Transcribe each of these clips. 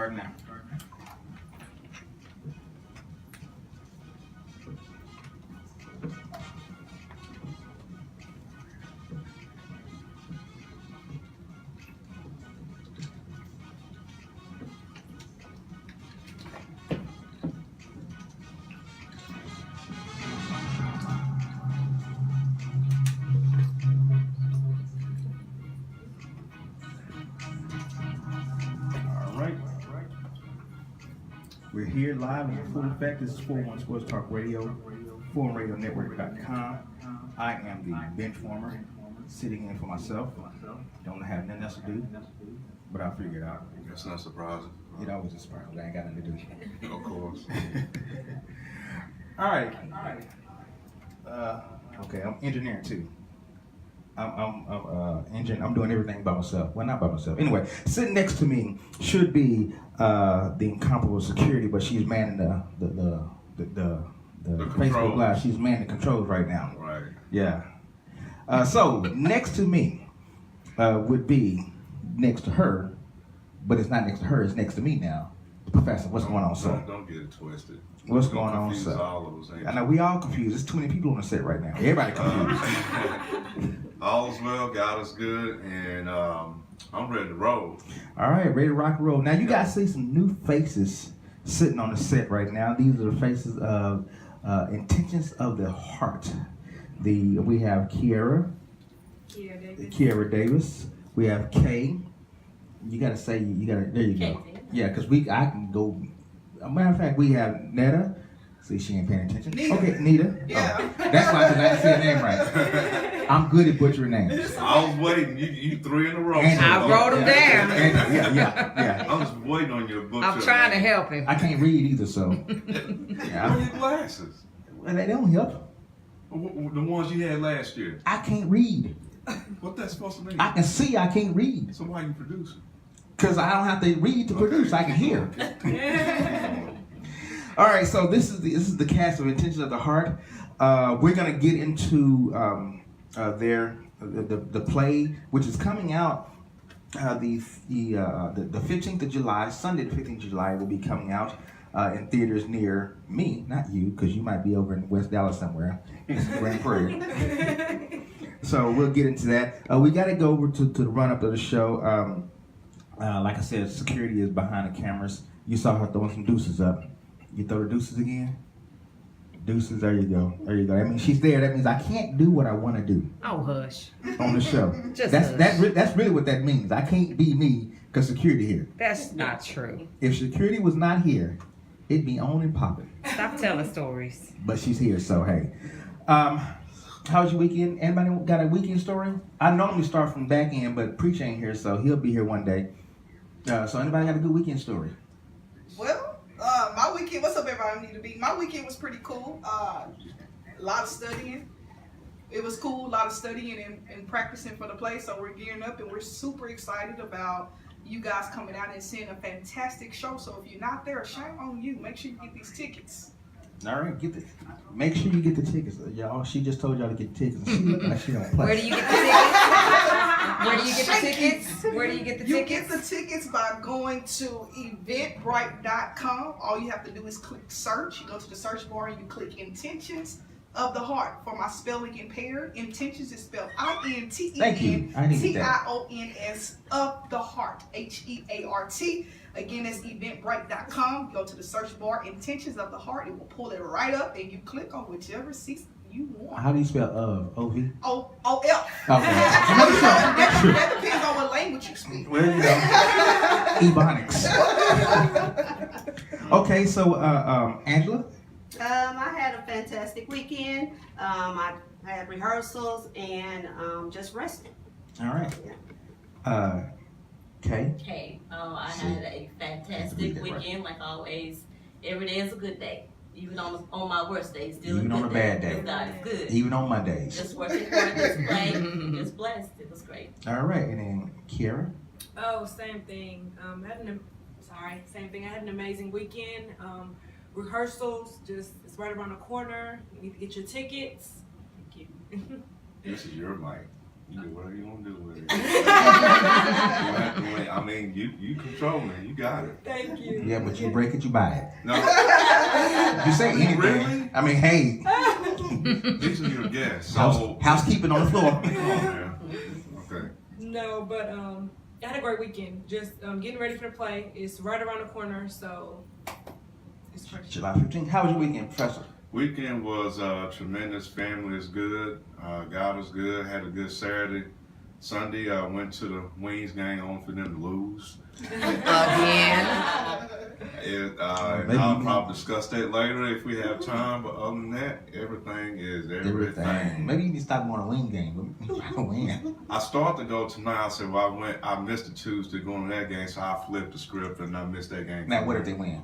Start now. We're here live in full effect. This is 41 Sports Talk Radio, ForumRadioNetwork.com. I am the bench warmer, sitting in for myself. Don't have nothing else to do, but I'll figure it out. That's not surprising. It always is surprising. I ain't got nothing to do. Of course. All right. Okay, I'm engineering too. I'm doing everything by myself. Well, not by myself. Anyway, sitting next to me should be the incomparable security, but she's manning the Facebook Live. She's manning the controls right now. Right. Yeah. So next to me would be next to her, but it's not next to her. It's next to me now. Professor, what's going on, sir? Don't get it twisted. What's going on, sir? All of us, I know we all confused. There's too many people on the set right now. Everybody confused. All's well, God is good, and I'm ready to roll. All right, ready to rock and roll. Now you guys see some new faces sitting on the set right now. These are the faces of Intentions of the Heart. We have Kiara Davis. We have Kay. You gotta say there you go. Yeah, because I can go. As a matter of fact, we have Netta. See, she ain't paying attention. Nita. Okay, Nita. Yeah. Oh, that's why I didn't say her name right. I'm good at butchering names. I was waiting. You three in a row. And I wrote them down. Yeah. I was waiting on your book. I'm trying to help him. I can't read either, so. Yeah. Your glasses. Well, they don't help. The ones you had last year. I can't read. What that's supposed to mean? I can see, I can't read. So why you producing? Because I don't have to read to produce, I can hear. All right, so this is the cast of Intentions of the Heart. We're gonna get into the play, which is coming out the 15th of July. Sunday the 15th of July will be coming out in theaters near me, not you, because you might be over in West Dallas somewhere, Grand Prairie. So we'll get into that. We got to go over to the run up of the show. Like I said, security is behind the cameras. You saw her throwing some deuces up. You throw the deuces again? Deuces, there you go. There you go. That means she's there. That means I can't do what I want to do. Oh, hush. On the show. Hush. That's really what that means. I can't be me because security here. That's not true. If security was not here, it'd be on and popping. Stop telling stories. But she's here, so hey. How was your weekend? Anybody got a weekend story? I normally start from back end, but Preach ain't here, so he'll be here one day. So anybody got a good weekend story? Well, my weekend, what's up everybody, need to be? My weekend was pretty cool. A lot of studying. It was cool, a lot of studying and practicing for the play. So we're gearing up and we're super excited about you guys coming out and seeing a fantastic show. So if you're not there, shame on you. Make sure you get these tickets. All right, make sure you get the tickets, y'all. She just told y'all to get the tickets. She look like she don't play. Where do you get the tickets? Where do you get the tickets? You get the tickets by going to eventbrite.com. All you have to do is click search. You go to the search bar and you click Intentions of the Heart. For my spelling impaired, Intentions is spelled INTENTIONS of the Heart. HEART. Again, that's eventbrite.com. Go to the search bar, Intentions of the Heart. It will pull it right up and you click on whichever season you want. How do you spell of? O-V? O-L. Okay. That depends on what language you speak. Well, you know. Ebonics. Okay, so Angela? I had a fantastic weekend. I had rehearsals and just resting. All right. Kay? Okay, I had a fantastic weekend, like always. Every day is a good day. Even on my worst days, still even a good on a bad day. God is good. Even on my days. Just working for this play, just blessed. It was great. All right, and then Kiara? Oh, same thing. Same thing. I had an amazing weekend. Rehearsals, it's right around the corner. You need to get your tickets. Thank you. This is your mic. You do whatever you want to do with it. I mean, you control me. You got it. Thank you. Yeah, but you break it, you buy it. No, You say anything. Really? I mean, hey, these are your guests. So, housekeeping on the floor. come on, man. Okay. No, but I had a great weekend. Just getting ready for the play. It's right around the corner, so it's fresh. July 15th. How was your weekend, Professor? Weekend was tremendous. Family is good. God was good. Had a good Saturday. Sunday, I went to the Wings game on for them to lose. Again. And I'll probably discuss that later if we have time. But other than that, everything is everything. Maybe you need to stop going to wing game. But I don't win. I started to go tonight. I said, well, I missed the Tuesday going to that game, so I flipped the script and I missed that game. Now, what if they win?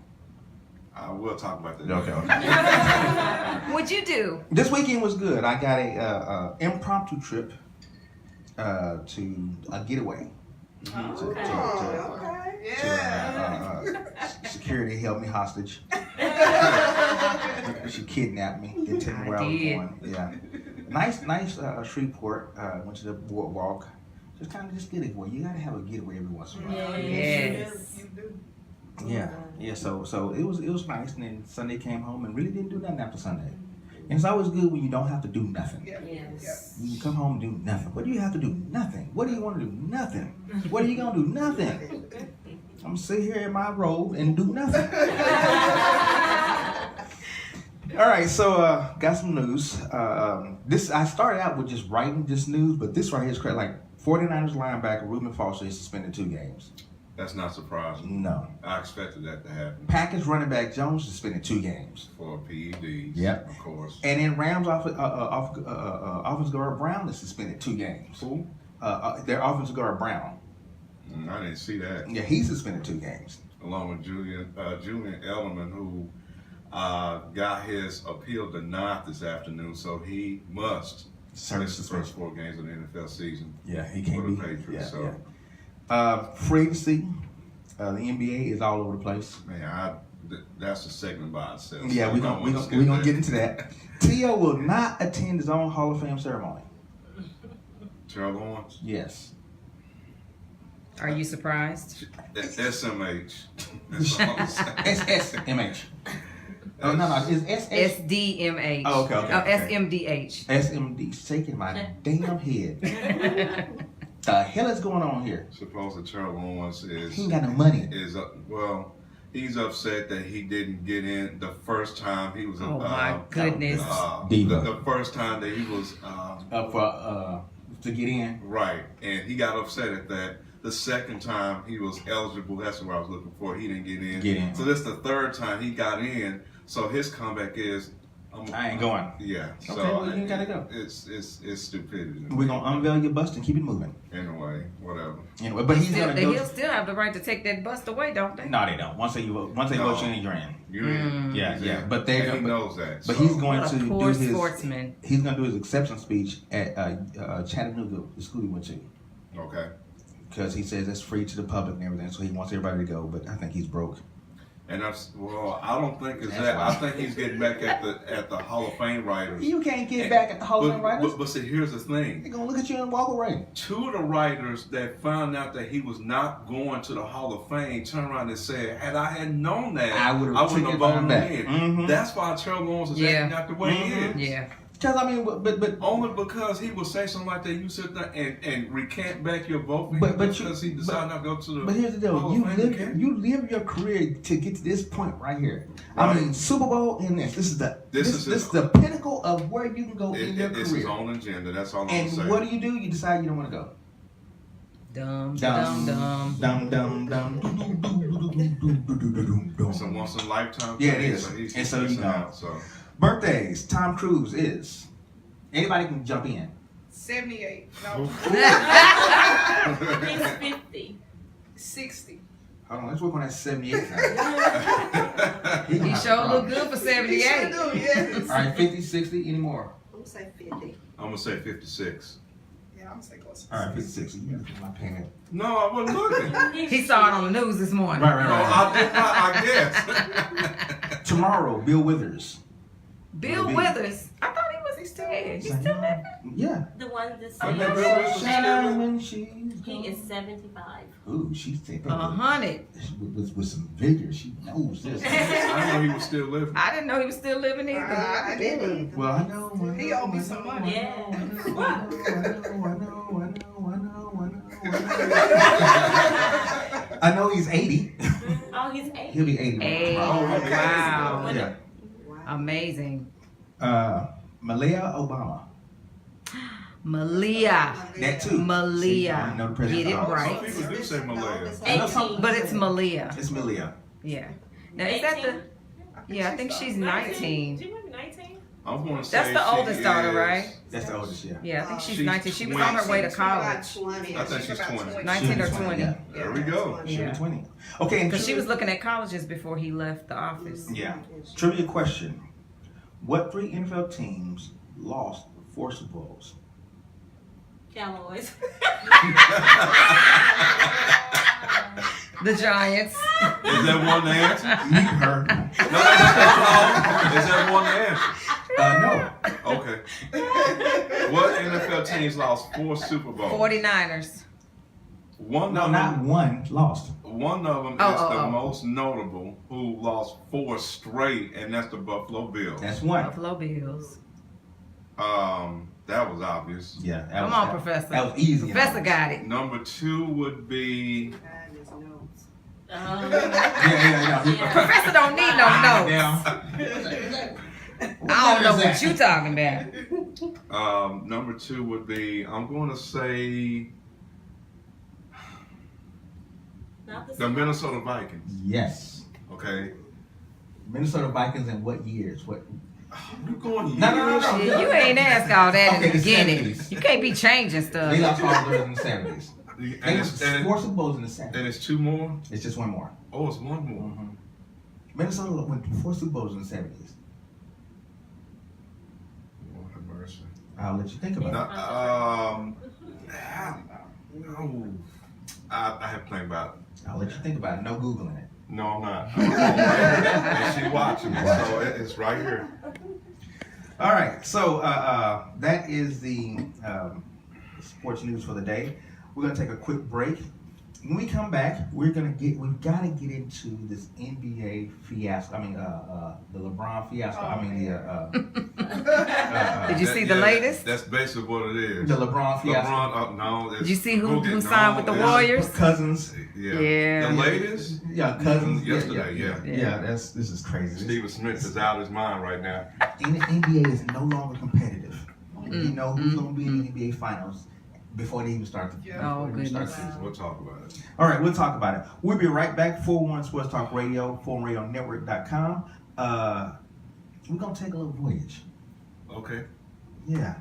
We'll talk about that. Okay. What'd you do? This weekend was good. I got a impromptu trip to a getaway. Security held me hostage. She kidnapped me. Didn't tell me where I was going. Yeah. Nice Shreveport. Went to the boardwalk. Just kind of just getaway. You gotta have a getaway every once in a while. Yes. You do. Yeah. So it was nice. And then Sunday came home and really didn't do nothing after Sunday. And it's always good when you don't have to do nothing. Yeah. Yes. You come home and do nothing. What do you have to do? Nothing. What do you want to do? Nothing. What are you gonna do? Nothing. I'm gonna sit here in my robe and do nothing. All right, so got some news. This I started out with just writing this news, but this right here is correct. Like 49ers linebacker Reuben Foster is suspended 2 games. That's not surprising. No. I expected that to happen. Packers running back Jones suspended 2 games. For PEDs. Yep. Of course. And then Rams offensive guard Brown is suspended 2 games. Who? Their offensive guard Brown. I didn't see that. Yeah, he's suspended 2 games. Along with Julian Edelman, who got his appeal denied this afternoon, so he must miss the first 4 games of the NFL season. Yeah, he for can't the be. Patriots. Free agency. The NBA is all over the place. Man, that's a segment by itself. Yeah, we're gonna get into that. T.O. will not attend his own Hall of Fame ceremony. Terrell Owens? Yes. Are you surprised? SMH. That's all I'm saying. SMH. Oh, no, it's SS. SDMH. Oh, okay. SMDH. SMD. Shaking my damn head. The hell is going on here? Supposedly Terrell Owens He ain't got no money. He's upset that he didn't get in the first time he was. Oh my goodness. Diva. The first time that he was Up for to get in. right, and he got upset at that. The second time he was eligible, that's what I was looking for. He didn't get in. So this the third time he got in. So his comeback is, I ain't going. Yeah. Okay, So well, you gotta go. It's stupidity. We're gonna unveil your bust and keep it moving. Anyway, whatever. Anyway, but he's gonna go. He'll still have the right to take that bust away, don't they? No, they don't. Once they vote, you ain't drained. You're in. Yeah. But they. And he knows that. But so. he's going What to a poor do his. sportsman. He's gonna do his acceptance speech at Chattanooga, the school he went to, Okay. because he says it's free to the public and everything. So he wants everybody to go. But I think he's broke. And I don't think it's That's that. why. I think he's getting back at the Hall of Fame writers. You can't get back at the Hall of Fame writers. But see, here's the thing. They're gonna look at you and walk away. 2 of the writers that found out that he was not going to the Hall of Fame turned around and said, "Had I had known that, I wouldn't have voted him back." in." Mhm. That's why Terrell Owens is acting out the way he is. Yeah. Because I mean, but Only because he will say something like that, you sit there and recant back your vote for But- him but because he decided not to go to the. But here's the deal: Hall you of Fame. live your career to get to this point right here. I Right. mean, Super Bowl and this is the pinnacle of where you can go in your It's his career. own agenda. That's all I'm And saying. what do? You decide you don't want to go. Dumb. It's a once in a lifetime. Yeah, it thing, is. So he's And so you missing know. out, so. Birthdays. Tom Cruise is. Anybody can jump in. 78. No. He's 50. 60. Hold on, let's work on that 78 now. He sure look good for He sure 78. do, yes. All right, 50, 60, any more? I'm gonna say 50. I'm gonna say 56. Yeah, I'm gonna say close. All right, 56. You look at my pen. No, I wasn't looking. He saw it on the news this morning. No, I did not. I guess. Tomorrow, Bill Withers. Bill Bill. Withers. I thought he was. he's still Hey, he's Like, still living. Yeah. The one that's I know Bill Wilson still Shine living. when she's he gone. is 75. Ooh, she's taking 100. with some vigor. She knows this. I didn't know he was still living. I didn't know he was still living either. I didn't. Well, I know. He owed me some money. Yeah. I know he's 80. Oh, he's 80. He'll be 80. Hey, Oh, wow. Yeah. Amazing. Malia Obama. Malia. That too. See, I Malia. know the president. Get it Some right. people do say Malaya. I know some- But it's Malia. It's Malia. Yeah. Now, is that the. Yeah, I think she's 19. She went 19. I want to say That's the she oldest daughter, is- right? That's the oldest, yeah. Yeah, I think she's She's 19. She was on her way to college. I think she's 20. 19 or She'll be 20. Yeah. There we go. She'll Yeah. be 20. Okay, and Because she trivia- was looking at colleges before he left the office. Yeah. Trivia question. What 3 NFL teams lost 4 Super Bowls? Cowboys. The Giants. Is that one the answer? Meet her. No. Is that one the answer? No. Okay. What NFL teams lost 4 Super Bowls? 49ers. One No, of not them. one lost. One of them is the most notable, who lost 4 straight, and that's the Buffalo Bills. That's one. Buffalo Bills. That was obvious. Yeah. that Come was- on, that- Professor. That was easy. Professor got it. Number 2 would be Yeah. Professor don't need no notes. Now, I don't know what you talking about. number 2 would be, I'm going to say Not the Minnesota Vikings. yes. Okay. Minnesota Vikings in what years? What? We're going No. Yeah, you ain't asked all that in Okay, the the beginning. 70s. You can't be changing They stuff. lost all those in the 70s. They And lost it's, 4 Super Bowls in the 70s. and it's 2 more? It's just one more. Oh, it's one more. Minnesota went to 4 Super Bowls in the 70s. Lord have mercy. I'll let you think about No, it. no. I have playing about it. I'll let you think about it. No Googling it. No, I'm not. And she watching me, so it's right here. All right. So that is the sports news for the day. We're gonna take a quick break. When we come back, we've gotta get into this NBA fiasco. I mean, the LeBron fiasco. I mean, Did you see the latest? That's basically what it is. the LeBron fiasco. LeBron, no. Did you see who no, signed with the it's- Warriors? Cousins. Yeah. Yeah. The latest? Yeah, Cousins. Yesterday, Yeah. Yeah. This is crazy. Steven Smith is out of his mind right now. The NBA is no longer competitive. You know who's going to be in the NBA finals before they even start the, Yeah. Oh, before they start the goodness. season. We'll talk about it. All right, we'll talk about it. We'll be right back. 401 Sports Talk Radio, 4radionetwork.com. We're going to take a little voyage. Okay. Yeah.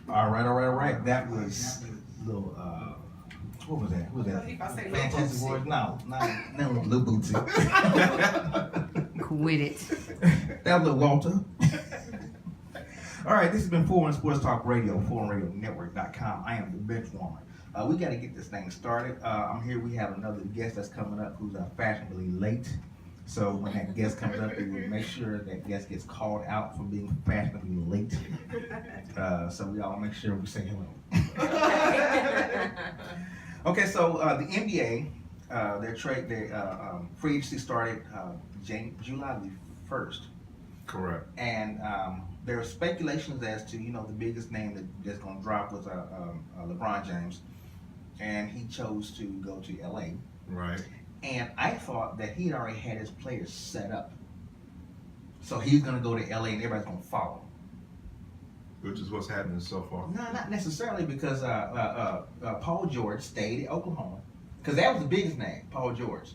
All right. That was little. What was that? Who was that? If I say Fantastic Lil Voice? No, Lil Bootsy. Quit it. That was Lil Walter. All right, this has been 401 Sports Talk Radio, 401RadioNetwork.com. I am the bench warmer. We got to get this thing started. I'm here. We have another guest that's coming up who's fashionably late. So when that guest comes up, we will make sure that guest gets called out for being fashionably late. So we all make sure we say hello. Okay, so the NBA, their free agency started July the 1st. Correct. And there are speculations as to, the biggest name that's going to drop was LeBron James. And he chose to go to LA. Right. And I thought that he had already had his players set up. So he's going to go to LA and everybody's going to follow. Which is what's happening so far. No, not necessarily, because Paul George stayed at Oklahoma. Because that was the biggest name, Paul George.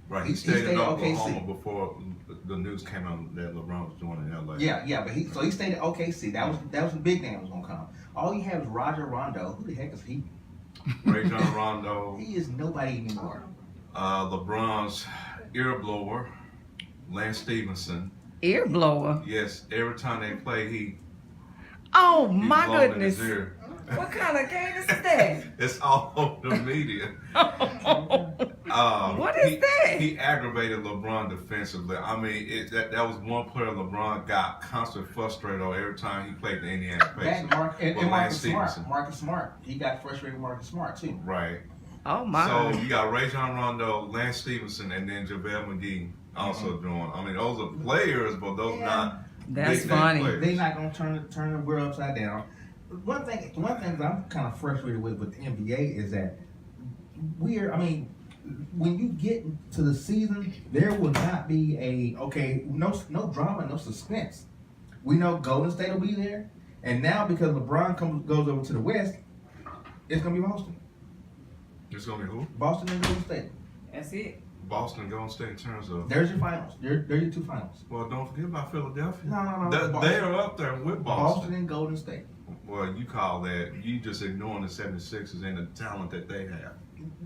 Right, he stayed in Oklahoma before the news came out that LeBron was joining LA. Yeah, but he stayed at OKC. That was the big name that was going to come. All you have is Rajon Rondo. Who the heck is he? Rajon Rondo. He is nobody anymore. LeBron's ear blower, Lance Stevenson. Ear blower. Yes, every time they play, he. Oh he's my blowing in goodness. his ear. What kind of game is that? It's all over the media. What is that? He aggravated LeBron defensively. I mean, that was one player LeBron got constantly frustrated on every time he played the Indiana Pacers. And Marcus Smart. Marcus Smart. He got frustrated with Marcus Smart, too. Right. Oh my. So you got Rajon Rondo, Lance Stevenson, and then JaVale McGee also joined. I mean, those are players, but those not. That's big funny. players. They're not going to turn the world upside down. One thing that I'm kind of frustrated with the NBA is that when you get to the season, there will not be no drama, no suspense. We know Golden State will be there, and now because LeBron goes over to the West, it's gonna be Boston. It's gonna be who? Boston and Golden State. That's it. Boston and Golden State in terms of. There's your finals. There's your two finals. Well, don't forget about Philadelphia. No. They are up there with Boston. Boston and Golden State. Well, you call that, you just ignoring the 76ers and the talent that they have.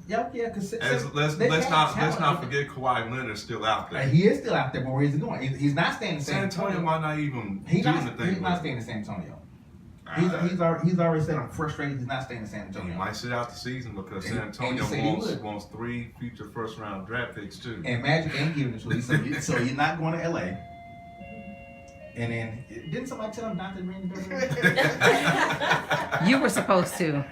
Yeah, because Let's not forget Kawhi Leonard's still out there. He is still out there, but where is he going? He's not staying in San Antonio might not even He's do not anything. He's not staying in San Antonio. He's He's already said I'm frustrated. He's not staying in San He Antonio. might sit out the season because San And he Antonio said he wants 3 future first round draft picks too. And Magic ain't giving it to him. So you're not going to LA. And then didn't somebody tell him not to ring the doorbell? You were supposed to.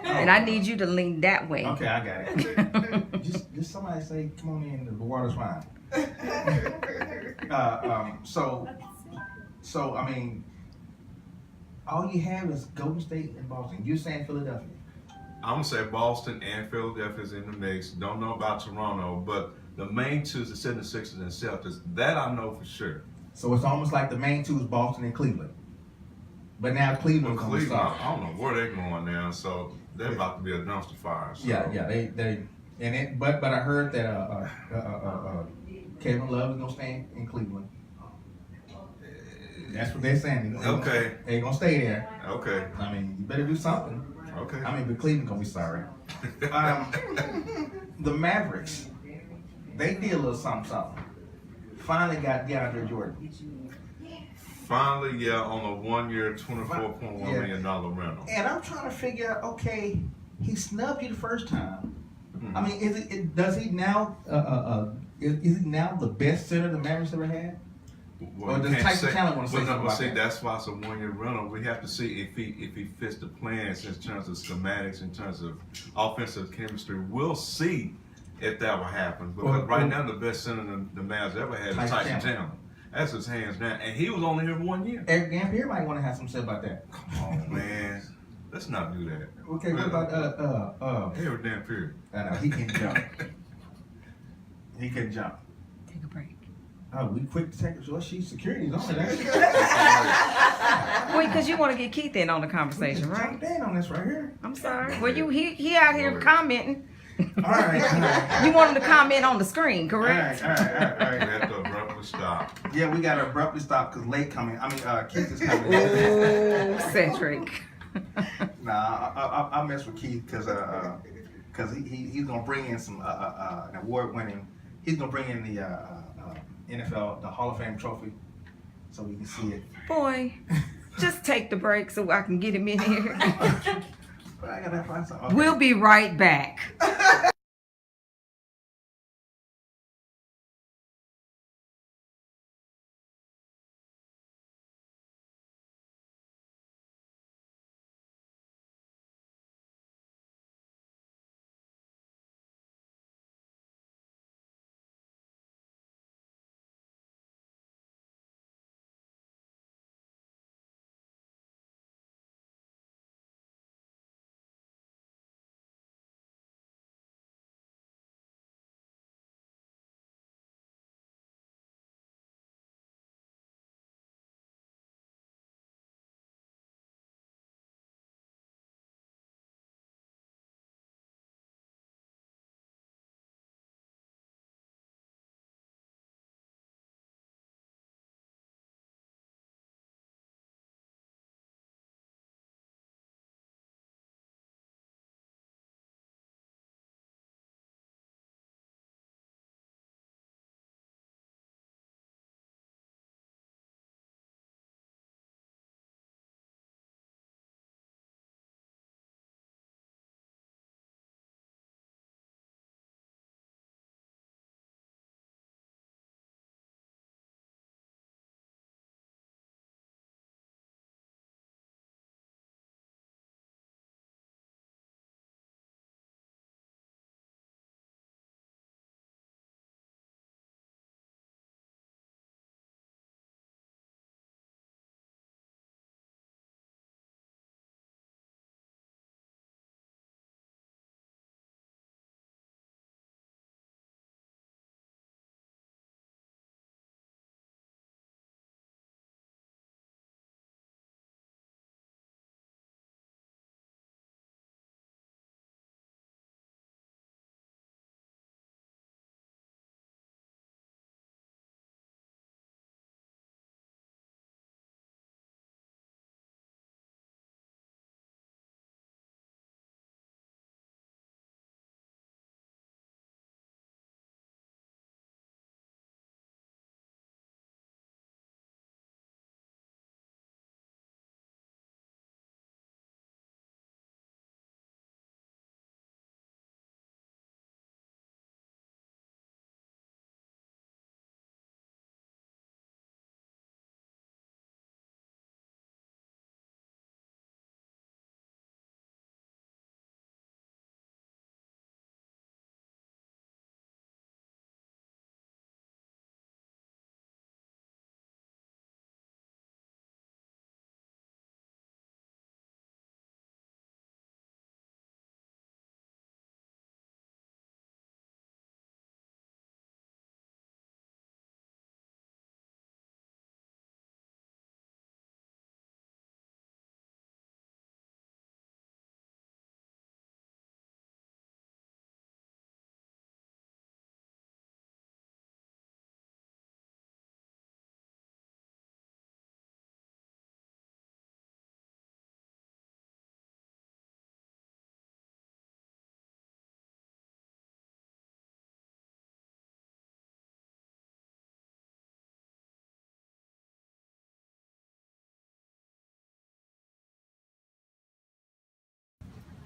And I need you to lean that way. Okay, I got it. just somebody say, "Come on in, the water's fine." So I mean, all you have is Golden State and Boston. You're saying Philadelphia. I'm gonna say Boston and Philadelphia's in the mix. Don't know about Toronto, but the main two is the 76ers and Celtics. That I know for sure. So it's almost like the main two is Boston and Cleveland. But now Cleveland But comes Cleveland, off. I don't know where they're going now, so they're about to be a dumpster fire. So. Yeah, but I heard that Kevin Love is gonna stay in Cleveland. That's what they're saying. Okay. They're gonna stay there. Okay. I mean, you better do something. Okay. I mean, but Cleveland gonna be sorry. The Mavericks, they did a little something. Finally got Deondre Jordan. Finally, yeah, on a 1 year, $24.1 million rental. And I'm trying to figure out, okay, he snubbed you the first time. Mm-hmm. I mean, is he now the best center the Mavericks ever had? Well, Or does Tyson Chandler want to say something about that? That's why it's a 1 year rental. We have to see if he fits the plans in terms of schematics, in terms of offensive chemistry. We'll see if that will happen. Because right now, the best center the Mavs ever had is Tyson Chandler. That's his hands down. And he was only here 1 year. Eric Dampier might want to have something to say about that. Come on, man. Let's not do that. Okay, what about Eric Dampier. I know, he can jump. He can jump. Take a break. Oh, we quick to take it. So she's security's on it. Wait, because you want to get Keith in on the conversation, right? Jump in on this right here. I'm sorry. Well, he out here commenting. All right. You want him to comment on the screen, correct? All right. We have to abruptly abruptly stop. Yeah, we got to abruptly stop because late coming. Keith is coming. Ooh, Cedric. Nah, I mess with Keith because he's gonna bring in some an award-winning. He's gonna bring in the NFL, the Hall of Fame trophy, so we can see it. Boy, just take the break so I can get him in here. But I gotta find something. Okay. We'll be right back.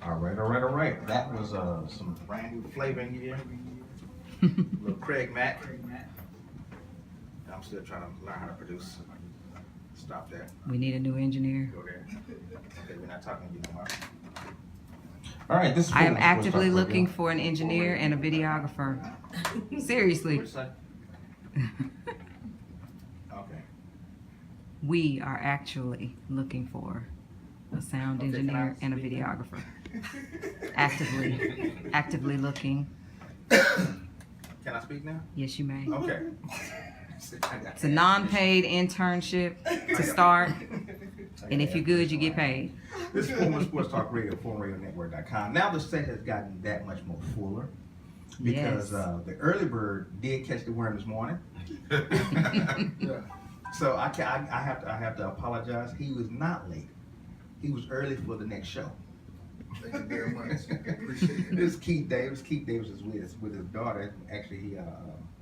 All right. That was some brand new flavor in here. Little Craig Mack. I'm still trying to learn how to produce. Stop that. We need a new engineer. Go there. Okay, we're not talking to you no more. All right, this is. I am actively looking for an engineer and a videographer. Seriously. What'd you say? Okay. We are actually looking for a sound Okay, can engineer I and a speak now? videographer. Actively looking. Can I speak now? Yes, you may. Okay. It's a non-paid internship to start, and if you're good, you get paid. This is former Sports Talk Radio, formerradionetwork.com. Now the set has gotten that much more fuller. because Yes. the early bird did catch the worm this morning. Yeah. So I have to apologize. He was not late. He was early for the next show. Thank you very much. Appreciate it. This is Keith Davis. Keith Davis is with his daughter. Actually, he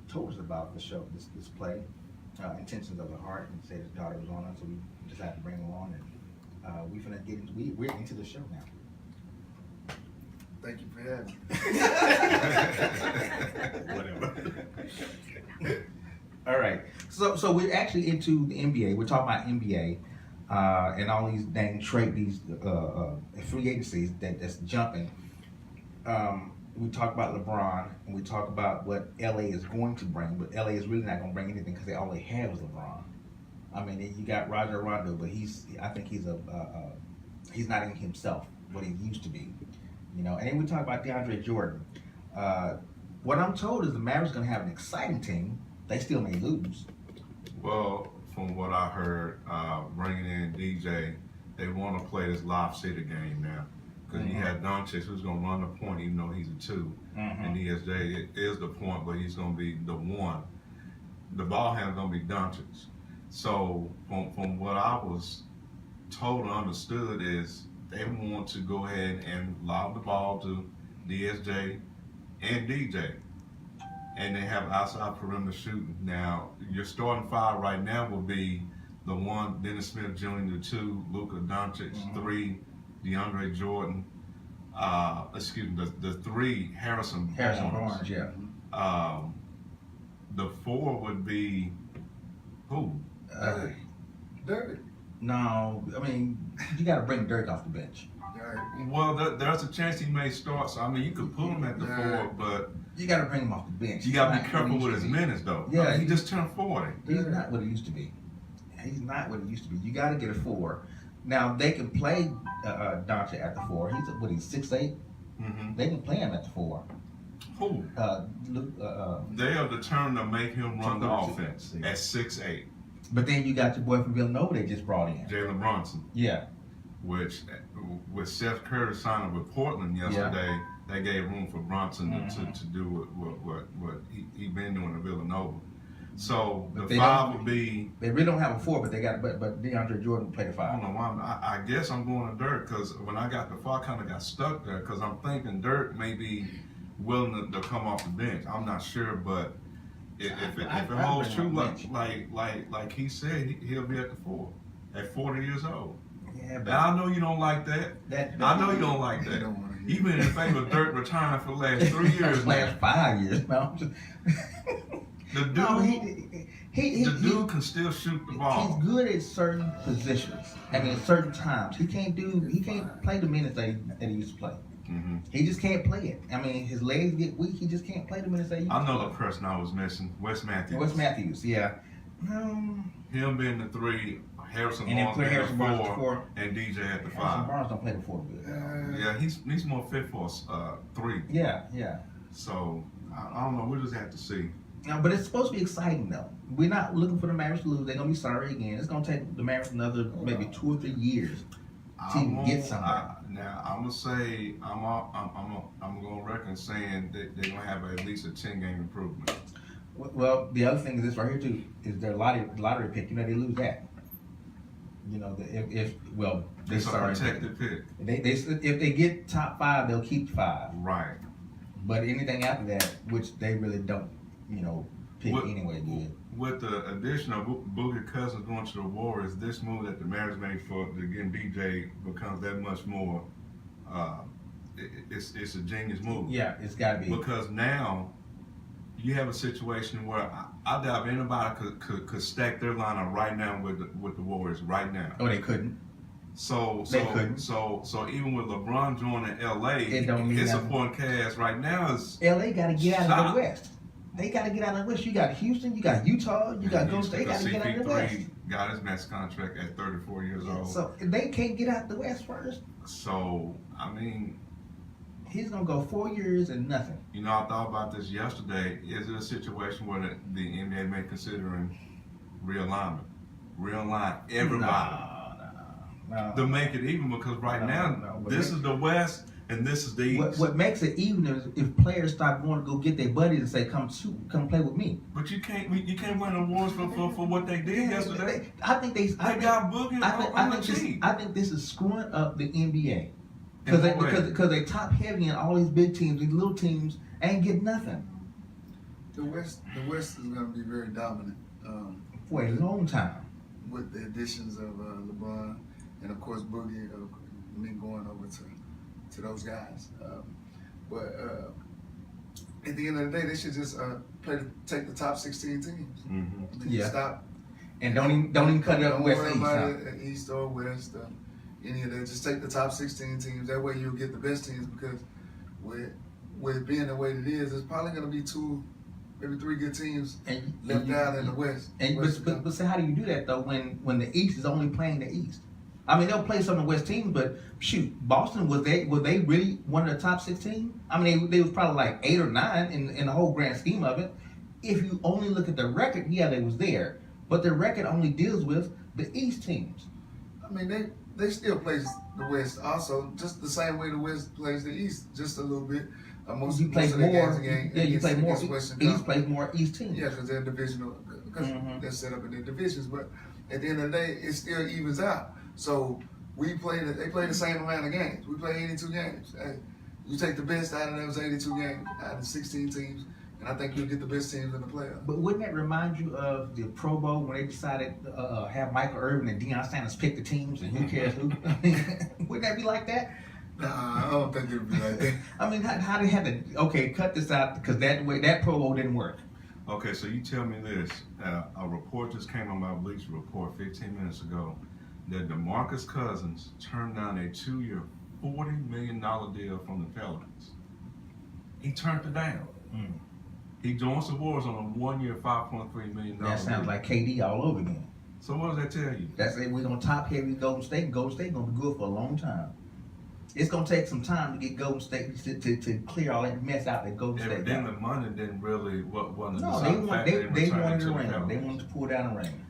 told us about the show, this play, Intentions of the Heart, and said his daughter was on it, so we decided to bring her on, and we're into the show now. Thank you for having me. Whatever. All right. So we're actually into the NBA. We're talking about NBA and all these dang free agencies that's jumping. We talk about LeBron and we talk about what LA is going to bring, but LA is really not going to bring anything because all they have is LeBron. I mean, you got Rajon Rondo, but I think he's not in himself what he used to be. And then we talk about DeAndre Jordan. What I'm told is the Mavericks going to have an exciting team. They still may lose. Well, from what I heard, bringing in DJ, they want to play this lopsided game now. Because you had Doncic who's going to run the point even though he's a 2. And DSJ is the point, but he's going to be the 1. The ball handler's going to be Doncic. So from what I was told and understood is they want to go ahead and lob the ball to DSJ and DJ. And they have outside perimeter shooting. Now, your starting 5 right now will be the 1, Dennis Smith Jr., the 2, Luka Doncic, 3, DeAndre Jordan, the 3, Harrison Barnes, yeah. The 4 would be who? Dirk. No, I mean, you got to bring Dirk off the bench. Well, there's a chance he may start. So, I mean, you could pull him at the 4, but you got to bring him off the bench. You got to be careful with his minutes, though. Yeah, he just turned 40. He's not what he used to be. He's not what he used to be. You got to get a 4. Now they can play Doncic at the 4. He's 6'8". They can play him at the 4. Who? They are determined to make him run the offense at 6'8". But then you got your boy from Villanova they just brought in. Jalen Brunson. Yeah. Which, with Seth Curry signing with Portland yesterday, they gave room for Brunson to do what he been doing at Villanova. So the 5 would be. They really don't have a 4, but they got but DeAndre Jordan will play the 5. I don't know why. I guess I'm going to Dirk because when I got the 4, I kind of got stuck there because I'm thinking Dirk may be willing to come off the bench. I'm not sure, but if it holds true, like he said, he'll be at the 4 at 40 years old. Yeah, but now I know you don't like that. I know you don't like that. Even in favor of Dirk retiring for the last 3 years. Last 5 years, no. The dude, the dude can still shoot the ball. He's good at certain positions. I mean, at certain times. He can't play the minutes that he used to play. He just can't play it. I mean, his legs get weak. He just can't play the minutes that he used to play. I know the person I was missing. Wes Matthews. Yeah. Him being the 3, Harrison Barnes being the 4, and DJ at the 5. Harrison Barnes don't play the 4 good. Yeah, he's more fit for 3. Yeah. So I don't know. We'll just have to see. No, but it's supposed to be exciting though. We're not looking for the Mavericks to lose. They're gonna be sorry again. It's gonna take the Mavericks another maybe 2 or 3 years to even get somewhere. Now I'm gonna say I'm gonna reckon saying that they're gonna have at least a 10-game improvement. Well, the other thing is this right here too is their lottery pick. They lose that. It's a protected pick. If they get top 5, they'll keep 5. Right. But anything after that, which they really don't, pick anyway, good. With the addition of Boogie Cousins going to the Warriors, this move that the Mavericks made for getting DJ becomes that much more. It's a genius move. Yeah, it's got to be. Because now you have a situation where I doubt anybody could stack their lineup right now with the Warriors right now. Oh, they couldn't. So couldn't. So even with LeBron joining LA, his supporting cast right now is LA got to get out of the West. They got to get out of the West. You got Houston, you got Utah, you got Golden State. They got to get out of the West. Got his max contract at 34 years old. So they can't get out the West first. So I mean, he's gonna go 4 years and nothing. I thought about this yesterday. Is it a situation where the NBA may considering realignment, realign everybody? No. To make it even, because right now this is the West, And this is the What makes it even is if players start going to go get their buddies and say, come play with me. But you can't win awards for what they did yesterday. I think they got Boogie on the team. I think this is screwing up the NBA because they top heavy in all these big teams. These little teams ain't getting nothing The West is going to be very dominant for a long time. with the additions of LeBron and of course Boogie. Me going over to those guys, but at the end of the day, they should just take the top 16 teams. Mm-hmm. Yeah. Stop. And don't even cut it up Don't West worry East. about Huh? it, East or West, any of that. Just take the top 16 teams. That way you'll get the best teams because with it being the way it is, there's probably going to be maybe 3 good teams left out in the West. But so how do you do that though when the East is only playing the East? I mean, they'll play some of the West teams, but shoot, Boston were they really one of the top 16? I mean, they was probably like 8 or 9 in the whole grand scheme of it. If you only look at the record, yeah, they was there, but the record only deals with the East teams. I mean, they still play the West also, just the same way the West plays the East, just a little bit. Most You play of the more. games Yeah, you play more. Western East plays more East teams. Yeah, because they're divisional, because they're set up in their divisions. But at the end of the day, it still evens out. So they play the same amount of games. We play 82 games. Hey, you take the best out of those 82 games, out of 16 teams, and I think you'll get the best teams in the playoffs. But wouldn't that remind you of the Pro Bowl when they decided have Michael Irvin and Deion Sanders pick the teams and who cares who? I mean, wouldn't that be like that? Nah, I don't think it'll be like that. I mean, how they had to cut this out because that Pro Bowl didn't work. Okay, so you tell me this. A report just came on my Bleacher Report 15 minutes ago that DeMarcus Cousins turned down a 2-year, $40 million deal from the Pelicans. He turned it down. He joins the Warriors on a 1-year, $5.3 million That sounds deal. like KD all over again. So what does that tell you? That's it. We're gonna top heavy Golden State. Golden State gonna be good for a long time. It's gonna take some time to get Golden State to clear all that mess out that Golden State. Evidently, money didn't really wasn't No, the they deciding want factor in they returning wanted to to the ring. They Pelicans. wanted to pull down the ring.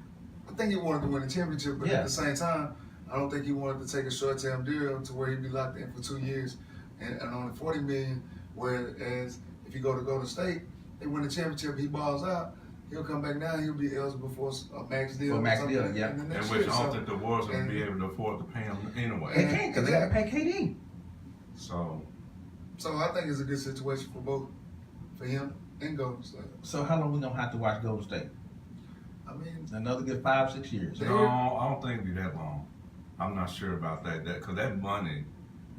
I think he wanted to win a championship, but Yeah. at the same time, I don't think he wanted to take a short-term deal to where he'd be locked in for 2 years and only $40 million. Whereas if you go to Golden State, they win a championship, he balls out, he'll come back now, he'll be eligible for a max deal. For a max or something deal, yeah. in the And next which year. I don't So- think the Warriors will be able to afford to pay him They anyway. can't because they gotta pay KD. So So I think it's a good situation for both, for him and Golden State. So how long we gonna have to watch Golden State? I mean, Another good 5-6 years. no, I don't think it'll be that long. I'm not sure about that. Because that money,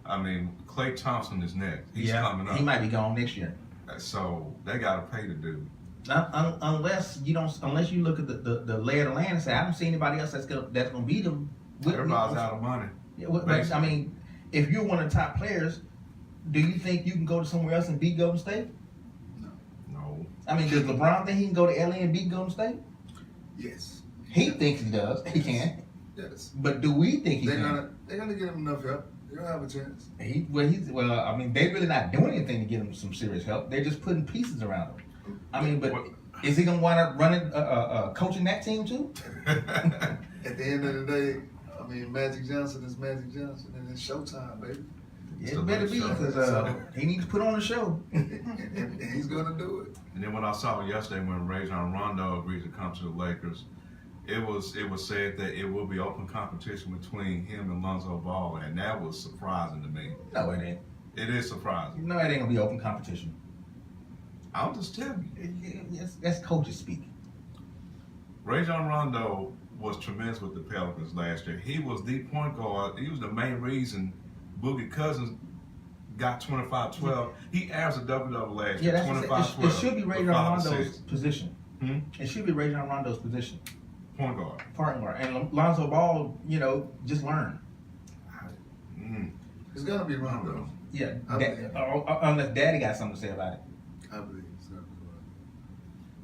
I mean, Klay Thompson is next. He's coming up. He might be gone next year. So they got to pay the dude. Unless you look at the lay of the land and say, I don't see anybody else that's gonna beat them. Everybody's out of money. Yeah, but I mean, if you're one of the top players, do you think you can go to somewhere else and beat Golden State? No. I mean, does LeBron think he can go to LA and beat Golden State? yes. He thinks he does. He can. Yes. But do we think he They're can? gonna get him enough help. They'll have a chance. I mean, they're really not doing anything to get him some serious help. They're just putting pieces around him. I mean, but is he gonna wind up running, coaching that team too? At the end of the day, I mean, Magic Johnson is Magic Johnson, and it's showtime, baby. Yeah, it better be because he needs to put on a show. and he's gonna do it. And then what I saw yesterday when Rajon Rondo agreed to come to the Lakers, it was said that it will be open competition between him and Lonzo Ball, and that was surprising to me. No, it ain't. It is surprising. No, it ain't gonna be open competition. I'll just tell you. That's coaches speak. Rajon Rondo was tremendous with the Pelicans last year. He was the point guard. He was the main reason Boogie Cousins got 25-12. He averaged a double-double last year, Yeah, 25-12. it should be Rajon with 5 and Rondo's 6. position. It should be Rajon Rondo's position. Point guard. Point guard. And Lonzo Ball, just learn. It's gonna be Rondo. Yeah. I believe. Unless Daddy got something to say about it. I believe it's gonna be Rondo.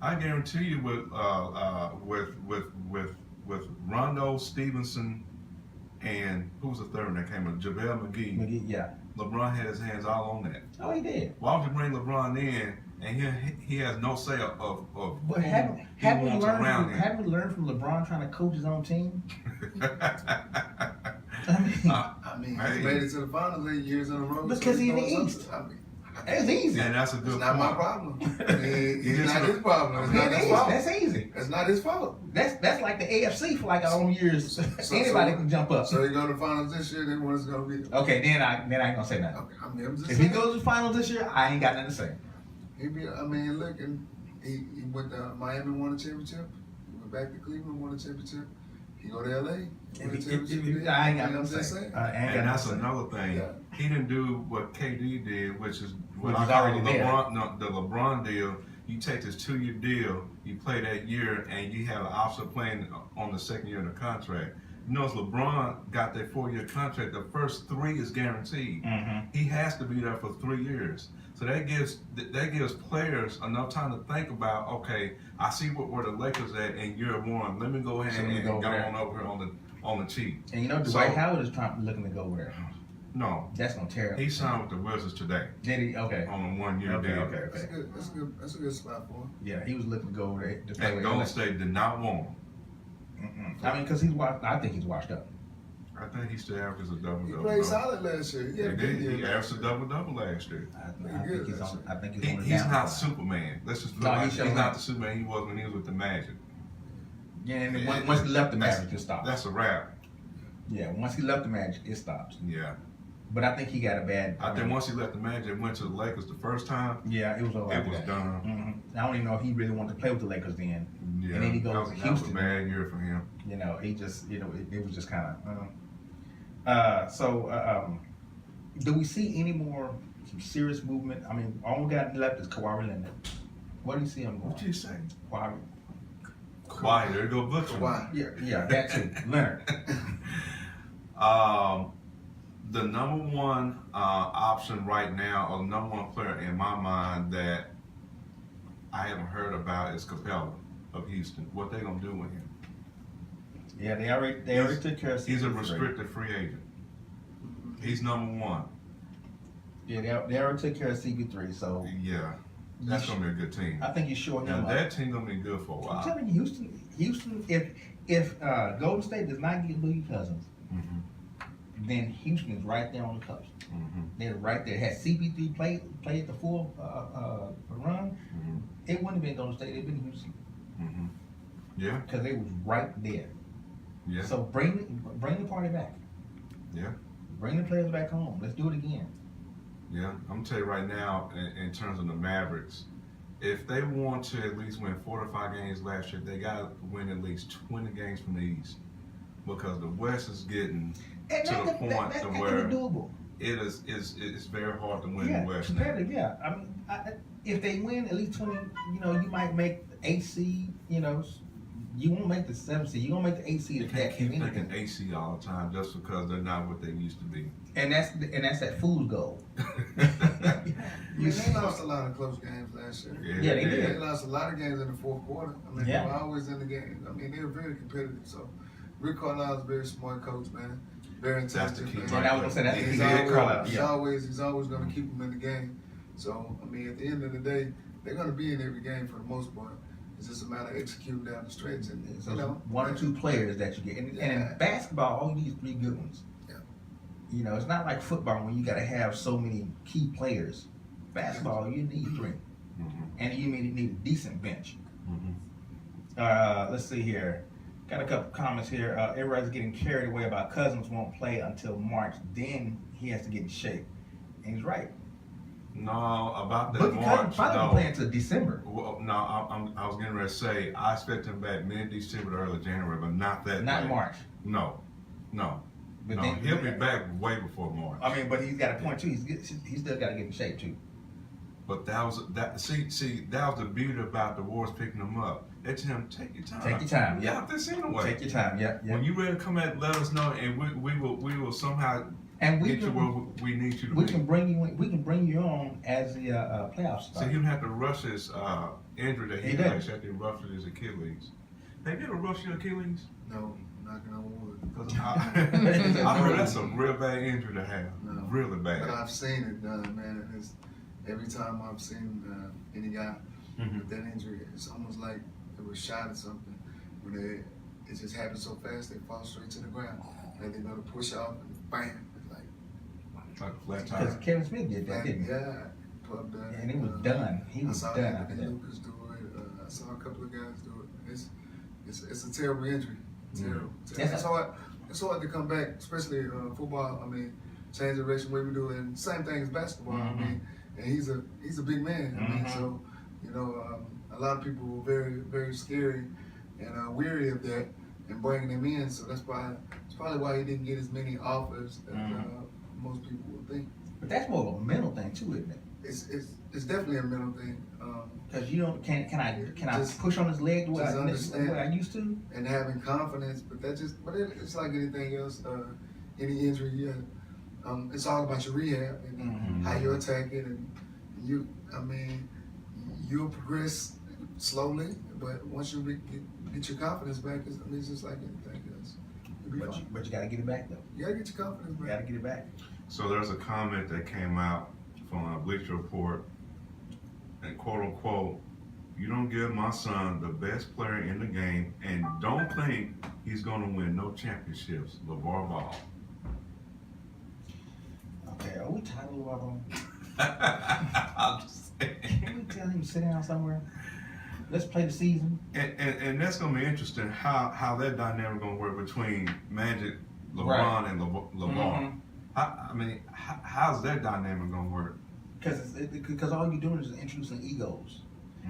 I guarantee you with Rondo, Stevenson, and who was the third one that came in? JaVale McGee. Yeah. LeBron had his hands all on that. Oh, he did. Why would you bring LeBron in and he has no say of But who haven't he we wants around him? haven't we learned from LeBron trying to coach his own team? I mean, I mean, mean, Hey. he's made it to the finals 8 years in a row. Because so he's in the doing East. something. I mean, That's easy. And that's a it's good not my point. problem. I mean, it's Yes, not sir. his problem. It's not That's his easy. fault. That's easy. It's not his fault. That's like the AFC for like all them years. Anybody can jump up. So he go to the finals this year. Then what is going to be? Okay, then I ain't gonna say nothing. Okay, I mean, I'm just If he saying. goes to the finals this year, I ain't got nothing to say. I mean, look, and he went to Miami, won a championship. He went back to Cleveland, won a championship. He go to LA, won a championship. I ain't got I'm nothing to just say. saying. I ain't got And that's nothing to say. another thing. Yeah. He didn't do what KD did, which is what Which I is call already the there. LeBron, no, the LeBron deal. You take this 2-year deal, you play that year, and you have an option of playing on the second year of the contract. You know, as LeBron got that 4-year contract, the first 3 is guaranteed. Mhm. He has to be there for 3 years. So that gives players enough time to think about, okay, I see where the Lakers at in year 1. Let me go ahead So let me and go go over there. on over here on the cheap. And you know, So- Dwight Howard is looking to go over there. No, That's gonna tear up. he signed with the Wizards today Did he? Okay. on a 1-year Okay, deal. okay, That's okay. good. That's a good spot for him. Yeah, he was looking to go over there to play And with Golden LA. State did not want him. I mean, because he's washed. I think he's washed up. I think he still averages a He double-double. played solid last year. He Yeah, did. He averaged a double-double last year. I Pretty think good, he's on. I think he's on the He's down not side. Superman. Let's just put No, it he like sure he's not. not the Superman he was when he was with the Magic. Yeah, and then once he left the Mavericks, it stopped. That's a wrap. Yeah, once he left the Magic, it stops. Yeah. But I think he got a bad. I think once he left the Magic and went to the Lakers the first time, Yeah, it was over. it after was that. done. I don't even know if he really wanted to play with the Lakers then. Yeah. And then he goes that was, to that was a Houston. bad year for him. You know, he just, it was just kind of. Do we see any more some serious movement? I mean, all we got left is Kawhi Leonard. What do you see him going? What you say? Kawhi. Kawhi, there you go, Butcher. Kawhi. Yeah, that too. Leonard. The number one option right now, or the number one player in my mind that I haven't heard about is Capella of Houston. What they gonna do with him? Yeah, they already took care of. He's a CP3. restricted free agent. He's number one. Yeah, they already took care of CP3. So Yeah, that's gonna be a good team. I think you short Now him up. that team gonna be good for a I'm while. telling you, Houston. If Golden State does not get Louis Cousins, Mhm, then Houston is right there on the coast. mhm, They're right there. Had CP3 played the full run, mhm, it wouldn't have been Golden State. It'd been Houston mhm. Yeah, because they was right there. yeah, So bring the party back. yeah, Bring the players back home. Let's do it again. yeah. I'm gonna tell you right now, in terms of the Mavericks, if they want to at least win 4 to 5 games last year, they gotta win at least 20 games from the East, because the West is getting And to the that's point to where doable. it's very hard to win Yeah, the West now. competitive. Yeah, I mean, if they win at least 20, you might make the 8 seed. You won't make the 7 seed. You won't make the 8 seed You if can't that keep if thinking anything. AC all the time just because they're not what they used to be. And that's that fool's goal. I mean, they lost a lot of close games last year. Yeah, they They did. lost a lot of games in the fourth quarter. I mean, Yeah. they were always in the game. I mean, they were very competitive. So, Rick Carlisle's a very smart coach, man. Very That's the intelligent. key. man. And I was gonna say that's the He's key. always- Carlisle, He's yeah. always going to keep them in the game. So, I mean, at the end of the day, they're going to be in every game for the most part. It's just a matter of executing down the stretch. And, So you know, one or two players that you get, and Yeah. in basketball, all you need is 3 good ones. Yeah. It's not like football when you got to have so many key players. Basketball, you need 3, Mhm, and you need a decent bench. mhm. Let's see here. Got a couple comments here. Everybody's getting carried away about Cousins won't play until March. Then he has to get in shape, and he's right. No, about that But Cousins March, probably no. won't play until December. Well, no, I was getting ready to say I expect him back mid-December to early January, but not that. Not late. March. No, no, But no. then He'll be back way before March. I mean, but he's got a point too. He's still got to get in shape too. But that was that was the beauty about the Warriors picking him up. They tell him take your time. Take your time. You Yeah. got this anyway. Take your time. Yeah. When you ready to come out, let us know, and we will somehow And we get you where can we need you to we be. can bring you in, we can bring you on as the playoffs So start. he didn't have to rush his injury that He he did. had after he ruptured his Achilles. Have you ever ruptured your Achilles? no, knocking on wood. Because I heard that's a real bad injury to have. No. Really But bad. I've seen it done, man. And it's, every time I've seen any guy Mhm. with that injury, it's almost like it was shot or something. When it just happens so fast, they fall straight to the ground. Like they go to push off and bam. It's like, Like a flat Because tire. Kevin Smith did that, didn't he? Yeah, Club done. And it was done. He I was saw done Anthony after that. Lucas do it. I saw a couple of guys do it. It's a terrible injury. Terrible. Yes. It's hard to come back, especially football. I mean, change the direction way we do it. And same thing as basketball. I mean, and he's a big man. I mean, so a lot of people were very, very scary and weary of that and bringing him in. So that's probably why he didn't get as many offers as most people would think. But that's more of a mental thing too, isn't it? It's definitely a mental thing. Because you don't can I Just- push on his leg the way just understand. I used to? And having confidence, but it's like anything else. Any injury, it's all about your rehab and how you attack it, and you'll progress slowly, but once you get your confidence back, it's just like anything else. You'll be fine. But you gotta get it back though. You gotta get your confidence You back. gotta get it back. So there's a comment that came out from a Bleacher Report, and quote unquote, "You don't give my son the best player in the game, and don't think he's gonna win no championships." LeVar Ball. Okay, are we tired of LeBron? I'm just saying. Can we tell him to sit down somewhere? Let's play the season. And that's gonna be interesting how that dynamic gonna work between Magic, LeBron, Right. and LeVar. I mean, how's that dynamic gonna work? Because all you're doing is introducing egos.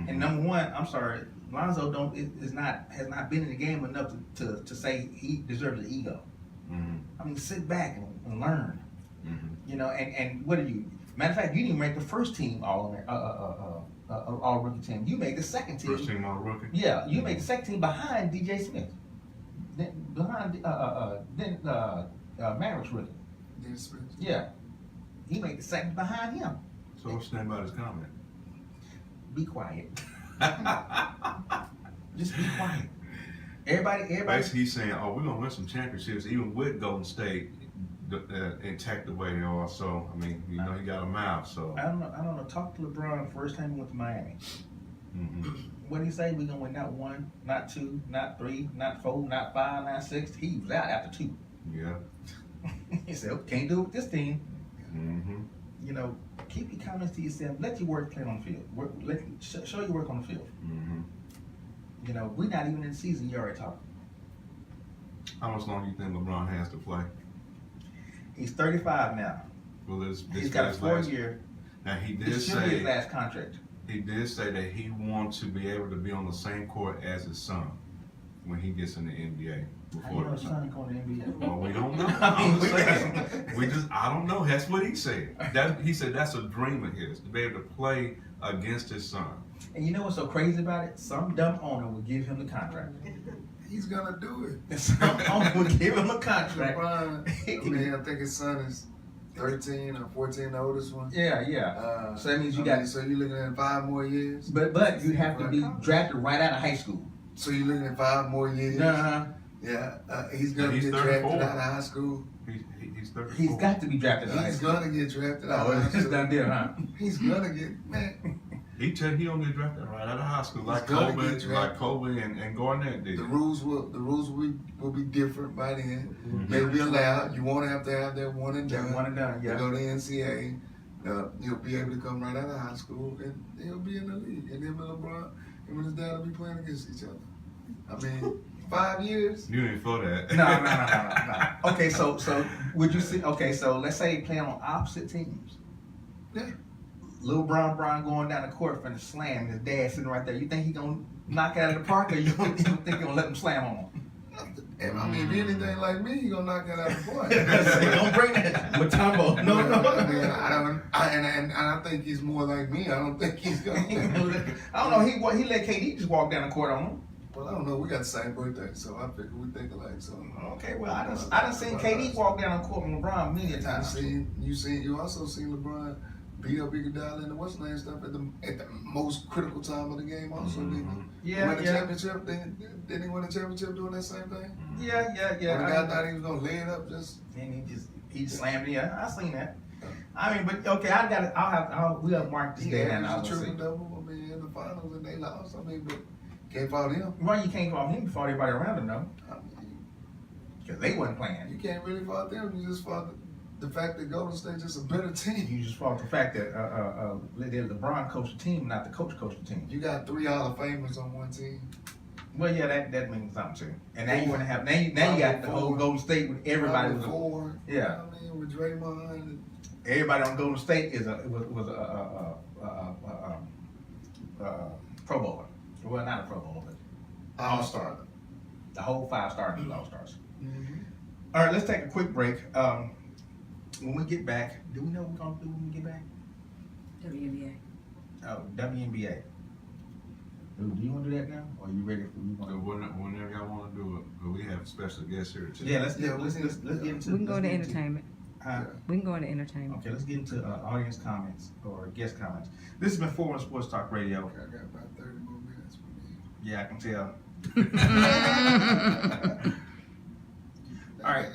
And number one, I'm sorry, Lonzo has not been in the game enough to say he deserves an ego. I mean, sit back and learn. And what did you? Matter of fact, you didn't make the first team all rookie team. You made the second team. First team all rookie. Yeah, you made the second team behind DJ Smith. Behind Mavericks rookie. Dennis Smith. Yeah, he made the second behind him. So what's your name about his comment? Be quiet. Just be quiet. Everybody. Basically, he's saying, "Oh, we're gonna win some championships, even with Golden State intact the way they are." So, I mean, he got a mouth. So, I don't know. Talk to LeBron first time he went to Miami. What did he say? We're gonna win not one, not two, not three, not four, not five, not six. He was out after two. yeah. He said, "Oh, can't do it with this team." Keep your comments to yourself. Let your work play on the field. Show your work on the field. We're not even in the season. You already talking. How much longer do you think LeBron has to play? He's 35 now. Well, He's got a 4-year. Now he did This should be his say last contract. he did say that he wants to be able to be on the same court as his son when he gets in the NBA. How you know his son going to the NBA? Well, we don't know. I mean, I'm just saying. I don't know. That's what he said. He said that's a dream of his, to be able to play against his son. And you know what's so crazy about it? Some dumb owner will give him the contract. He's gonna do it. And some owner will give him a contract. LeBron, I think his son is 13 or 14, the oldest one. Yeah. So that means you got. So you're looking at 5 more years. But you have to be drafted right out of high school. So you're looking at 5 more years. Yeah, he's gonna He's get 34. drafted out of high school. He's 34. He's got to be drafted out of high He's school. gonna get drafted out of high Oh, it's school. done deal, huh? He's gonna get, man. He don't get drafted right out of high school like He's gonna Kobe, get drafted. and Garnett did. The rules will be different by then. They'll be allowed. You won't have to have that one and done. One and done, yeah. To go to NCAA. He'll be able to come right out of high school and he'll be in the league. And him and LeBron, him and his dad will be playing against each other. I mean, 5 years. You didn't for that. No. Okay, so would you see? Okay, so let's say they play on opposite teams. Yeah. Little Brown going down the court for the slam, and his dad sitting right there. You think he gonna knock it out of the park, or you don't think he gonna let him slam on him? And I mean, if anything like me, he gonna knock it out of the park. Don't bring that Mutombo. No. I mean, I think he's more like me. I don't think he's gonna. I don't know. He let KD just walk down the court on him. Well, I don't know. We got the same birthday, so I figure we think alike. So Okay, well, I done seen KD walk down the court with LeBron many a times. You also seen LeBron beat up Iguodala and the what's name stuff at the most critical time of the game. Also, didn't he? Yeah, Win the yeah. championship. Didn't he win the championship doing that same thing? Yeah. When the guy thought he was gonna lay it up, just And he just slammed it. Yeah, I seen that. I mean, but okay, we have marked this he day down. averaged a triple double. I mean, in the finals and they lost. I mean, but can't fault him. Well, you can't fault him. You fault everybody around him, though, I mean, because they wasn't playing. you can't really fault them. You just fault the fact that Golden State just a better team. You just fault the fact that LeBron coached the team, not the coach coached the team. You got 3 Hall of Famers on one team. Well, yeah, that means something too. And now you want to have now you got the whole Golden State with everybody was Four. yeah. You know what I mean, with Draymond. And, Everybody on Golden State was Pro Bowler. Well, not a Pro Bowler, but All-Star. The whole 5 stars was All-Stars. mm-hmm. All right, let's take a quick break. When we get back, do we know what we're gonna do when we get back? WNBA. Oh, WNBA. Do you want to do that now, or are you ready for you want So to? whenever y'all want to do it, but we have special guests here too. Yeah, let's get into. We can go let's into get into- entertainment. We can go into entertainment. Okay, let's get into audience comments or guest comments. This has been Forward Sports Talk Radio. Okay, I got about 30 more minutes for me. Yeah, I can tell. All right.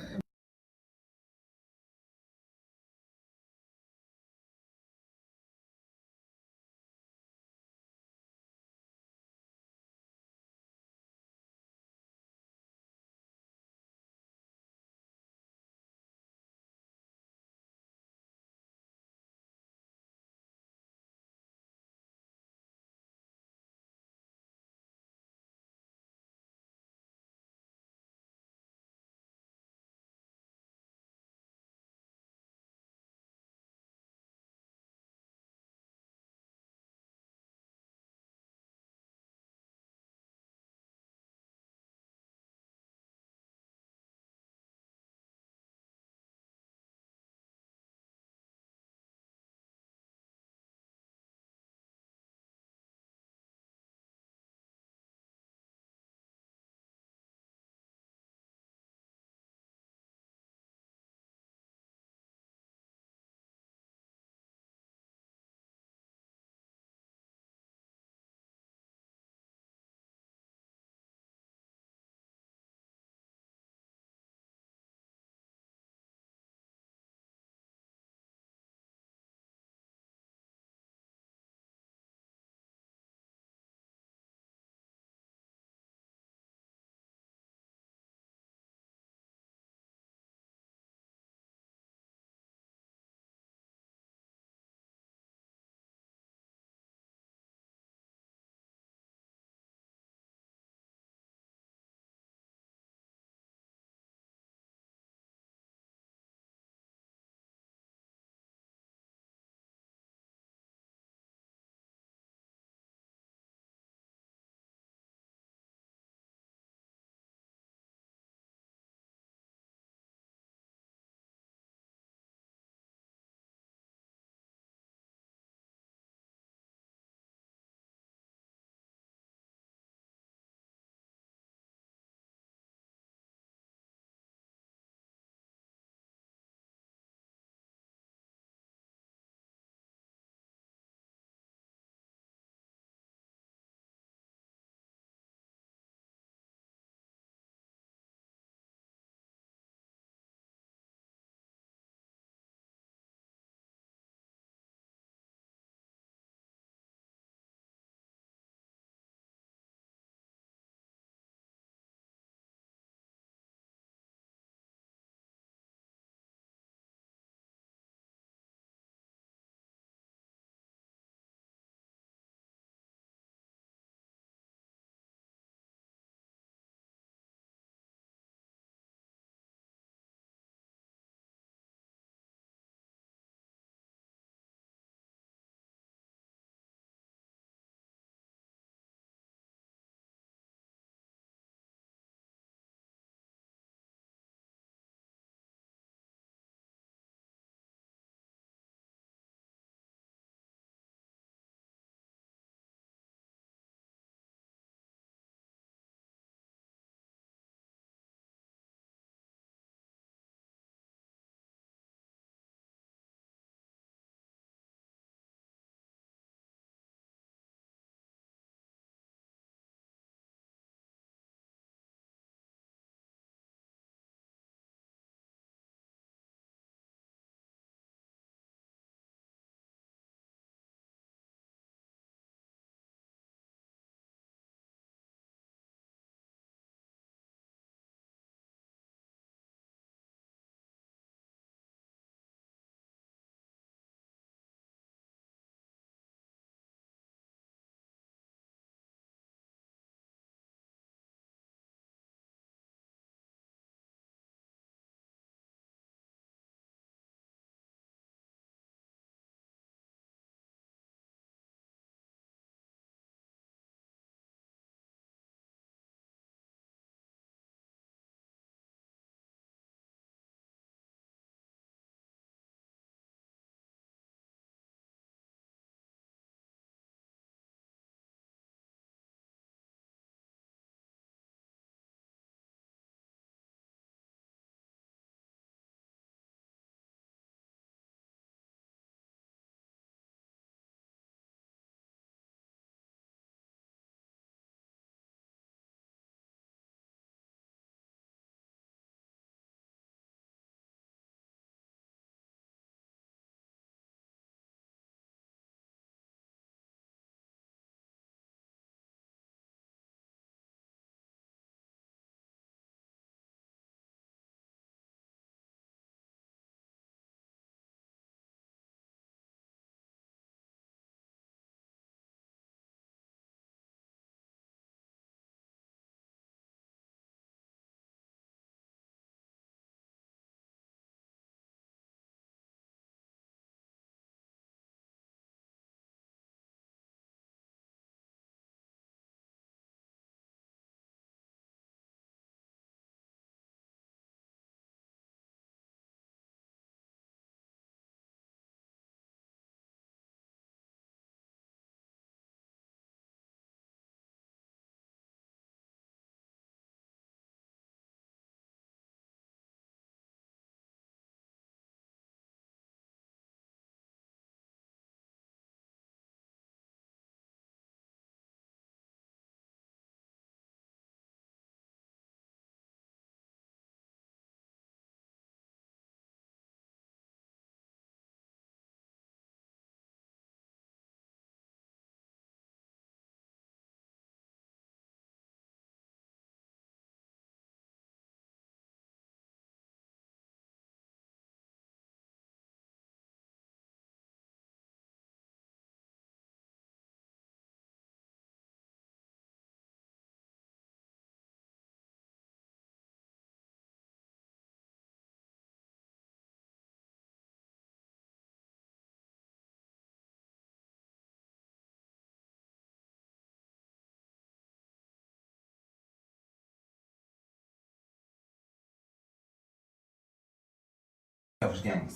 much game.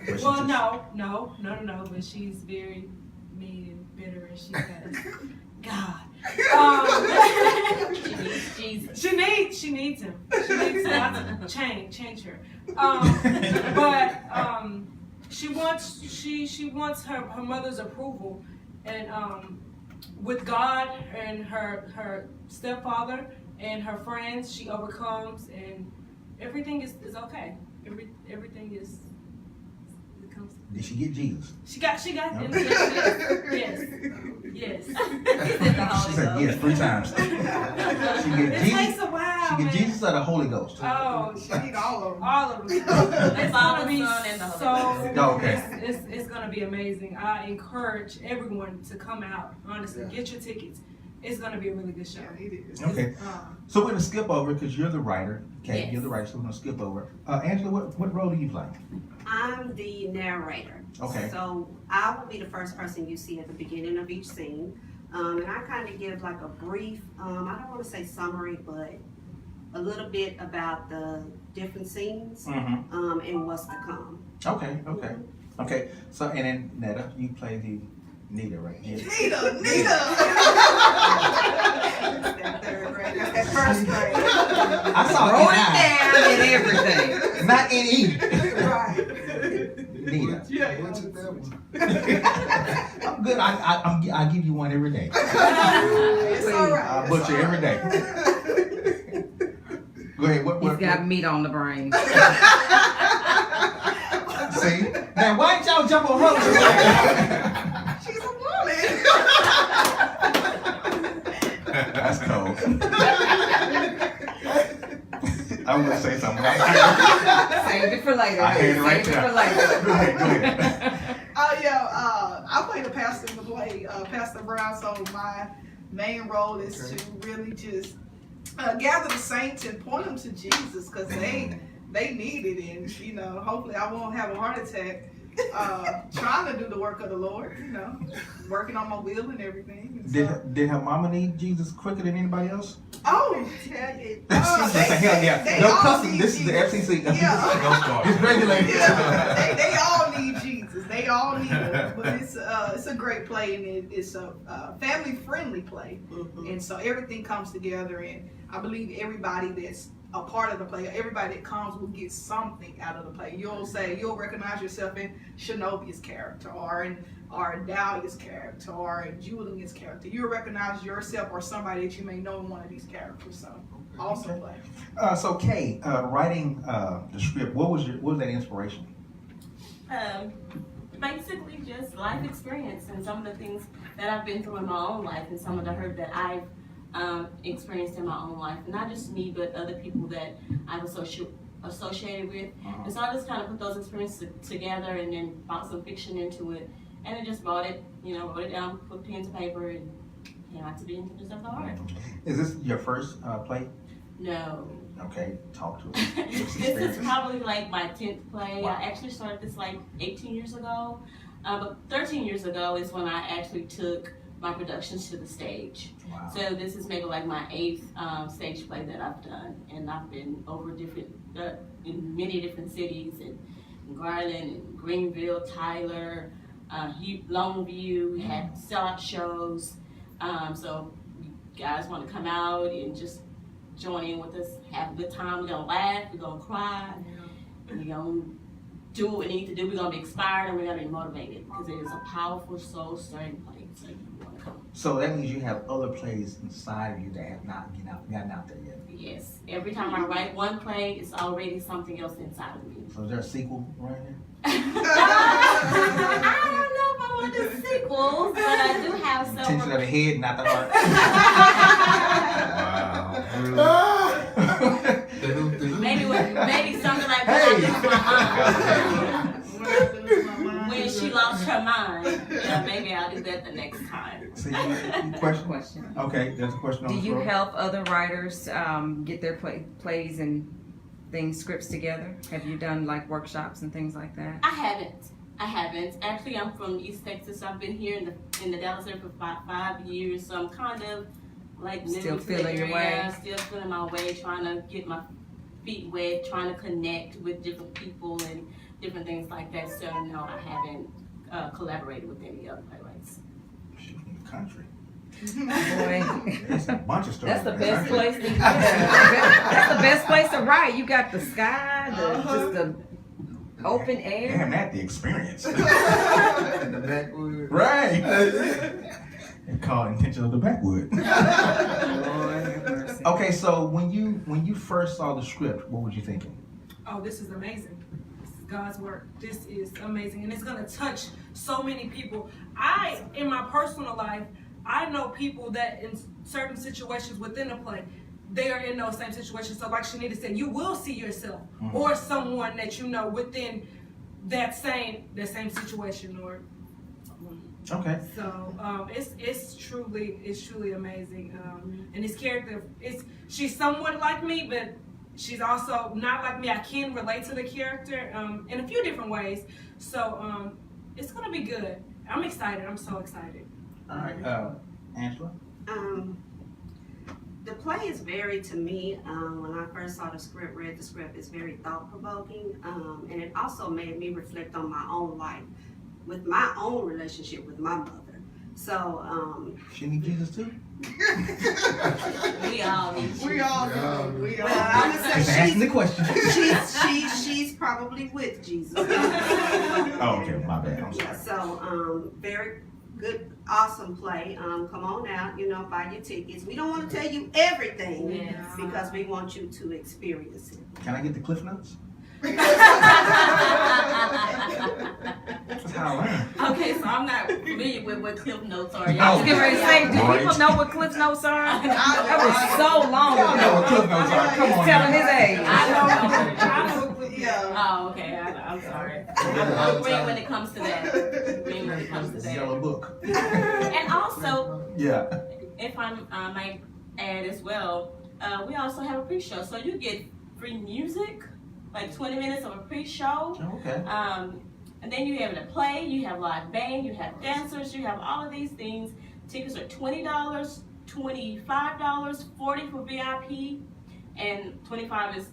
But she Well, just- no. But she's very mean and bitter, and she has God. She needs Jesus. She needs him. She needs God to change her. But she wants her mother's approval, and with God and her stepfather and her friends, she overcomes, and everything is okay. Everything is. It comes. Did she get Jesus? She got. No. Yes. He said the Holy She said Ghost. yes 3 times. She get It Jesus. takes a while. She get man. Jesus or the Holy Ghost. Oh, She need all of them. all of them. It's gonna be Father, Son, and the Holy so. Oh, okay. It's gonna be amazing. I encourage everyone to come out. Honestly, Yeah. get your tickets. It's gonna be a really good show. Yeah, it is. Okay. So we're gonna skip over because you're the writer. Okay, Yes. you're the writer. So we're gonna skip over. Angela, what role do you play? I'm the narrator. Okay. So I will be the first person you see at the beginning of each scene. And I kind of give like a brief, I don't want to say summary, but a little bit about the different scenes Mm-hmm. and what's to come. Okay. So and then Netta, you play the Nita, right? Nita. Nita. That third grade, that's that first grade. I saw Wrote it it down and everything. not in E. Right. Nita. Yeah. What's it that one? I'm good. I give you one every day. It's all right. I butcher every day. Go ahead. He's got meat on the brain. See? Now why didn't y'all jump on her? She's a woman. That's cold. I was gonna say something. I Save it for later. heard it right Save it there. for later. Go ahead. I play the pastor in the play, Pastor Brown. So my main role is to really just gather the saints and point them to Jesus, because they need it, and hopefully I won't have a heart attack trying to do the work of the Lord. Working on my will and everything. And so, Did her mama need Jesus quicker than anybody else? oh, yeah, Hell yeah. they No all cussing. need This is the Jesus. FCC. Yeah. It's regulated. Yeah, they all need Jesus. They all need him. But it's a great play, and it's a family friendly play, and so everything comes together. And I believe everybody that's a part of the play, everybody that comes will get something out of the play. You'll recognize yourself in Shinobi's character, or in Dahlia's character, or in Julian's character. You'll recognize yourself or somebody that you may know in one of these characters. So awesome play. So Kay, writing the script, what was that inspiration? Basically just life experience and some of the things that I've been through in my own life, and some of the hurt that I've experienced in my own life. Not just me, but other people that I've associated with. And so I just kind of put those experiences together and then brought some fiction into it. And then just wrote it down, put pen to paper, and came out to be into the art. Is this your first play? No. Okay, talk to us. This is probably like my 10th play. Wow. I actually started this like 18 years ago. But 13 years ago is when I actually took my productions to the stage. Wow. So this is maybe like my 8th stage play that I've done. And I've been over in many different cities, in Garland, and Greenville, Tyler, Longview. We had sellout shows. So you guys want to come out and just join in with us, have a good time. We're gonna laugh, we're gonna cry, we're gonna do what we need to do. We're gonna be inspired, and we're gonna be motivated, because it is a powerful, soul-stirring play. So you want to come. So that means you have other plays inside of you that have not gotten out there yet. Yes. Every time I write one play, it's already something else inside of me. So is there a sequel right here? I don't know if I want to do sequels, but I do have some. Attention of the head, not the heart. Maybe something like that. When she lost her mind. Yeah, maybe I'll do that the next time. See, question? Question. Okay, there's a question on Do the you floor. help other writers get their plays and things, scripts together? Have you done like workshops and things like that? I haven't. Actually, I'm from East Texas. I've been here in the Dallas area for 5 years, so I'm kind of like Still living feeling your way. Still feeling my way, trying to get my feet wet, trying to connect with different people and different things like that. So no, I haven't collaborated with any other playwrights. She's from the country. Boy. That's a bunch of stories. That's the best place to That's the best place to write. You got the sky, just the open air. Damn, that the experience. In the backwood. Right. And call intention of the backwood. Lord have mercy. Okay, so when you first saw the script, what were you thinking? Oh, this is amazing. This is God's work. This is amazing. And it's going to touch so many people. In my personal life, I know people that in certain situations within the play, they are in those same situations. So like Shanita said, you will see yourself or someone that you know within that same situation or Okay. so it's truly amazing. And this character she's somewhat like me, but she's also not like me. I can relate to the character in a few different ways. So it's gonna be good. I'm excited. I'm so excited. All right, Angela. The play is very, to me, when I first saw the script, read the script, it's very thought-provoking, and it also made me reflect on my own life, with my own relationship with my mother. So, She need Jesus too? We all need We all do. We all. I'm gonna Just say asking the question. she's probably with Jesus. Oh, okay, my bad. I'm Yeah, sorry. so very good, awesome play. Come on out, buy your tickets. We don't want to tell you everything Yes. because we want you to experience it. Can I get the Cliff Notes? That's how I learn. Okay, so I'm not familiar with what Cliff Notes are. Oh. I was getting ready to say, do Right. people know what Cliff Notes are? That was so long Y'all know what ago. Cliff Notes are. Come He's on. telling now. his age. I know. Yeah. Oh, okay. I'm sorry. I'm green when it comes to that. Green when it comes to that. Yellow book. And also, Yeah. if I might add as well, we also have a pre-show, so you get free music, like 20 minutes of a pre-show. Okay. And then you have the play, you have live band, you have dancers, you have all of these things. Tickets are $20, $25, $40 for VIP, and $25 is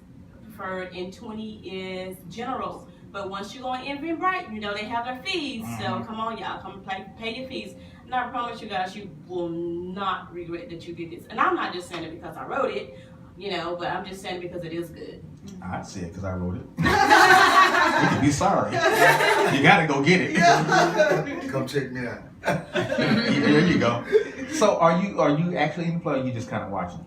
preferred, and $20 is general. But once you go on Envy and Bright, they have their fees. So come on, y'all, come pay your fees. And I promise you guys, you will not regret that you did this. And I'm not just saying it because I wrote it, but I'm just saying it because it is good. I'd say it because I wrote it. You can be sorry. You gotta go get it. Come check me out. There you go. So are you actually in the play or are you just kind of watching?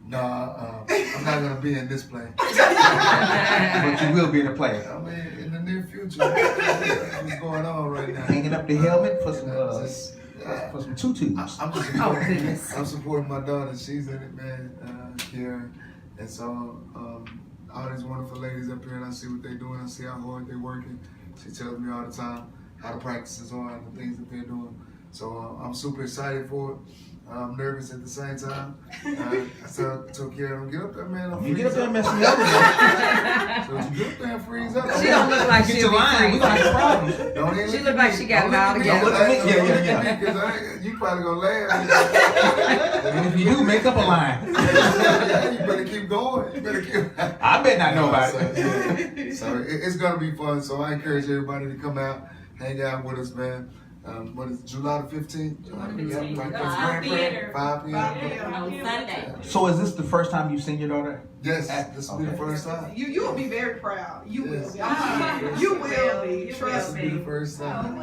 No, I'm not gonna be in this play. But you will be in the play. I mean, in the near future, what's going on right now? Hanging up the helmet for some for some tutus. I'm just Oh, supporting, goodness. I'm supporting my daughter. She's in it, man. Kiara, and so all these wonderful ladies up here, and I see what they're doing. I see how hard they're working. She tells me all the time how the practices are and the things that they're doing. So I'm super excited for it. I'm nervous at the same time. I told Kiara, don't get up there, man. Don't You get up there and freeze mess me up. up. So you get up there and freeze up. She don't look like Get she'll your line. We be gonna free. have problems. Don't even She look look at like me. she got Don't it all look at me. together. Don't look at me. Yeah. Because you probably gonna laugh. And if you do, make up a line. Yeah, you better keep going. You better keep. I bet not know about So, it. yeah. So it's gonna be fun. So I encourage everybody to come out, hang out with us, man. What is it, July the 15th? July the 15th. Right, Five Grand Prix, Theater. 5 p.m. On Sunday. So is this the first time you've seen your daughter? Yes, this will be the Okay. first time. You will be very proud. You will Yes. be. You will be. You Trust This will be me. the first time.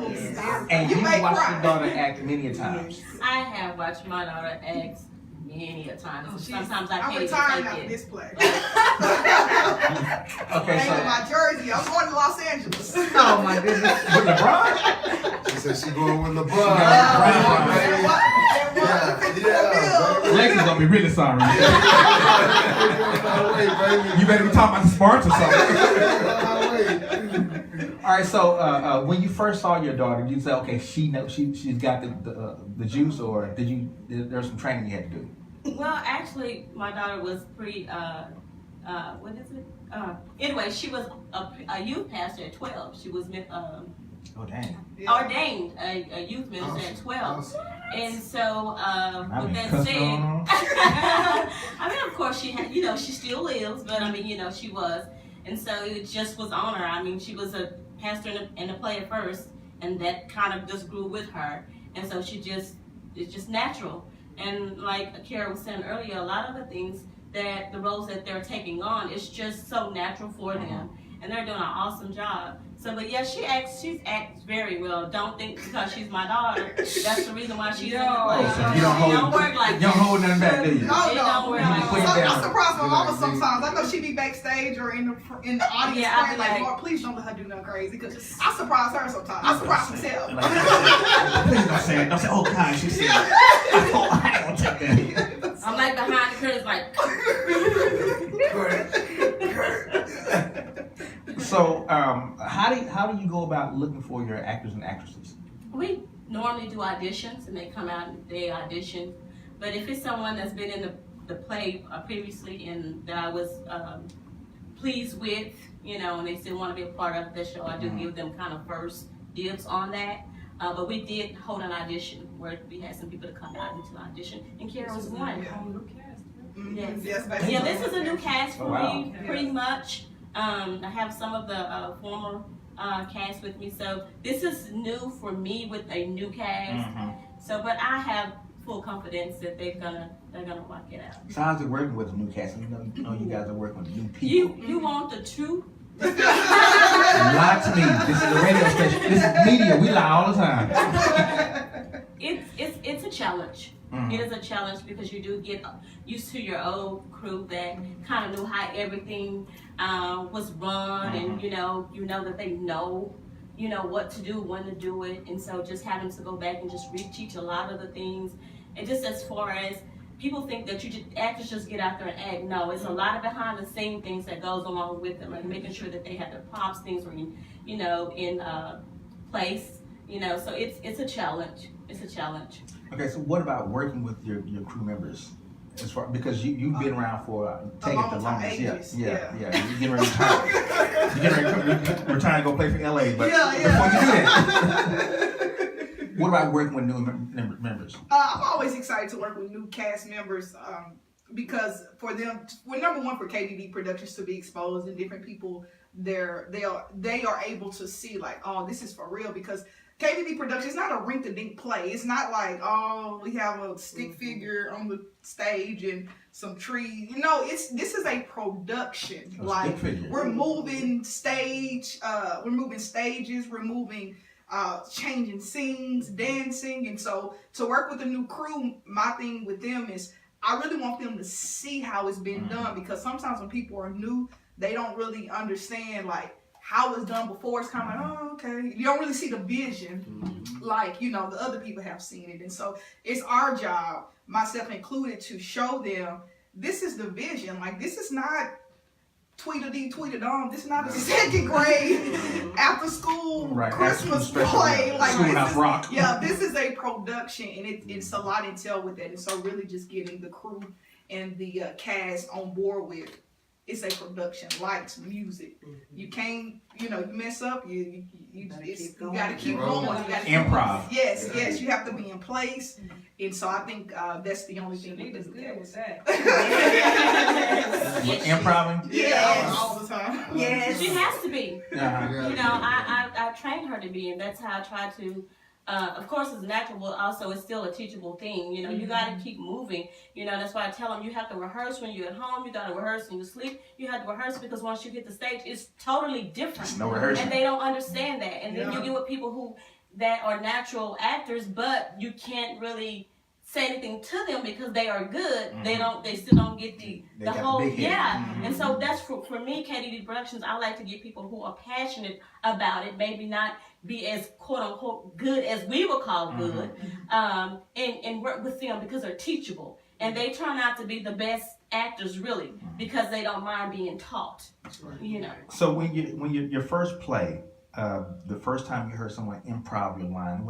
And You you may watched cry. your daughter act many a times. I have watched my daughter act many a time. Oh, she's- Sometimes I I'm can't retiring even after take this it. play. Okay, Hanging so my jersey. I'm going to Los Angeles. Oh my goodness. with LeBron? She said she going with LeBron. LeBron. Yeah. Lex is gonna be really sorry. Wait, You better be talking about the Sparks or something. baby. All right, so when you first saw your daughter, did you say, okay, she's got the juice, or there's some training you had to do? Well, actually, my daughter was pretty, what is it? Anyway, she was a youth pastor at 12. She was Oh dang. Yeah. ordained a youth minister at 12. Awesome. And so, I with mean, that cussing said, on 'em. I mean, of course she had, she still lives, but I mean, she was. And so it just was on her. I mean, she was a pastor and a player first, and that kind of just grew with her. And so it's just natural. And like Kiara was saying earlier, a lot of the things that the roles that they're taking on, it's just so natural for them. And they're doing an awesome job. So, but yeah, she acts very well. Don't think because she's my daughter, that's the reason why she's in the Oh, play. so you don't It hold, don't work like you don't hold nothing back, do you? No, It don't work like Put it So, down. I surprise my mama sometimes. I know she be backstage or in the audience Yeah, I praying be like, like- Lord, please don't let her do nothing crazy. Because I surprise her sometimes. I surprise myself. Please don't say it. Don't say, oh God, she said it. I ain't gonna take that. I'm like behind the curtains, like. So, how do you go about looking for your actors and actresses? We normally do auditions, and they come out and they audition. But if it's someone that's been in the play previously and that I was pleased with, and they still want to be a part of the show, I do give them kind of first dibs on that. But we did hold an audition where we had some people to come out into audition, and Kiara was one. Yes. Yes, baby. Yeah, this is a new cast for Oh, wow. me, pretty much. I have some of the former cast with me, so this is new for me with a new cast. So, but I have full confidence that they're gonna work it out. So how's it working with the new cast? You know you guys are working with new people. You want the truth? Lie to me. This is a radio station. This is media. We lie all the time. It's a challenge. It is a challenge because you do get used to your old crew that kind of knew how everything was run, and you know that they know what to do, when to do it, and so just having to go back and just reteach a lot of the things, and just as far as people think that actors just get out there and act. No, it's a lot of behind the scene things that goes along with them, like making sure that they have their props, things are in place. So it's a challenge. It's a challenge. Okay, so what about working with your crew members? As far because you've been around for take it the longest. ages. Yeah. You're getting ready to retire. You're getting ready to retire and go play for LA. But Yeah. before you do that, what about working with new members? I'm always excited to work with new cast members because for them, number one, for KBB Productions to be exposed and different people, they are able to see like, oh, this is for real, because KBB Productions is not a rink-a-dink play. It's not like, oh, we have a stick figure on the stage and some trees. This is a production. Stick figure. We're moving stage, we're moving stages, we're moving changing scenes, dancing. And so to work with a new crew, my thing with them is I really want them to see how it's been done, because sometimes when people are new, they don't really understand like how it's done before. It's kind of like, oh, okay. You don't really see the vision like, the other people have seen it. And so it's our job, myself included, to show them this is the vision. Like, this is not Tweedledee, Tweedledum. This is not a second grade after school Christmas play. Like, Schoolhouse Rock. Yeah, this is a production, and it's a lot entailed with that. And so really just getting the crew and the cast on board with, it's a production, lights, music. You can't, you mess up, you gotta keep going. You gotta Improv. Yes, you have to be in place. And so I think that's the only thing. Nita's good with that. Improving? Yeah, all the time. Yes. She has to be. Uh-huh. I trained her to be, and that's how I try to. Of course, it's natural, but also it's still a teachable thing. You got to keep moving. That's why I tell them you have to rehearse when you're at home. You got to rehearse when you sleep. You have to rehearse because once you hit the stage, it's totally different. No rehearsing. And they don't understand that. And then you get with people that are natural actors, but you can't really say anything to them because they are good. They still don't get the whole and so that's for me, KDD Productions. I like to get people who are passionate about it, maybe not be as quote unquote good as we would call good, and work with them because they're teachable, and they turn out to be the best actors really because they don't mind being taught. So when your first play, the first time you heard someone improv your line,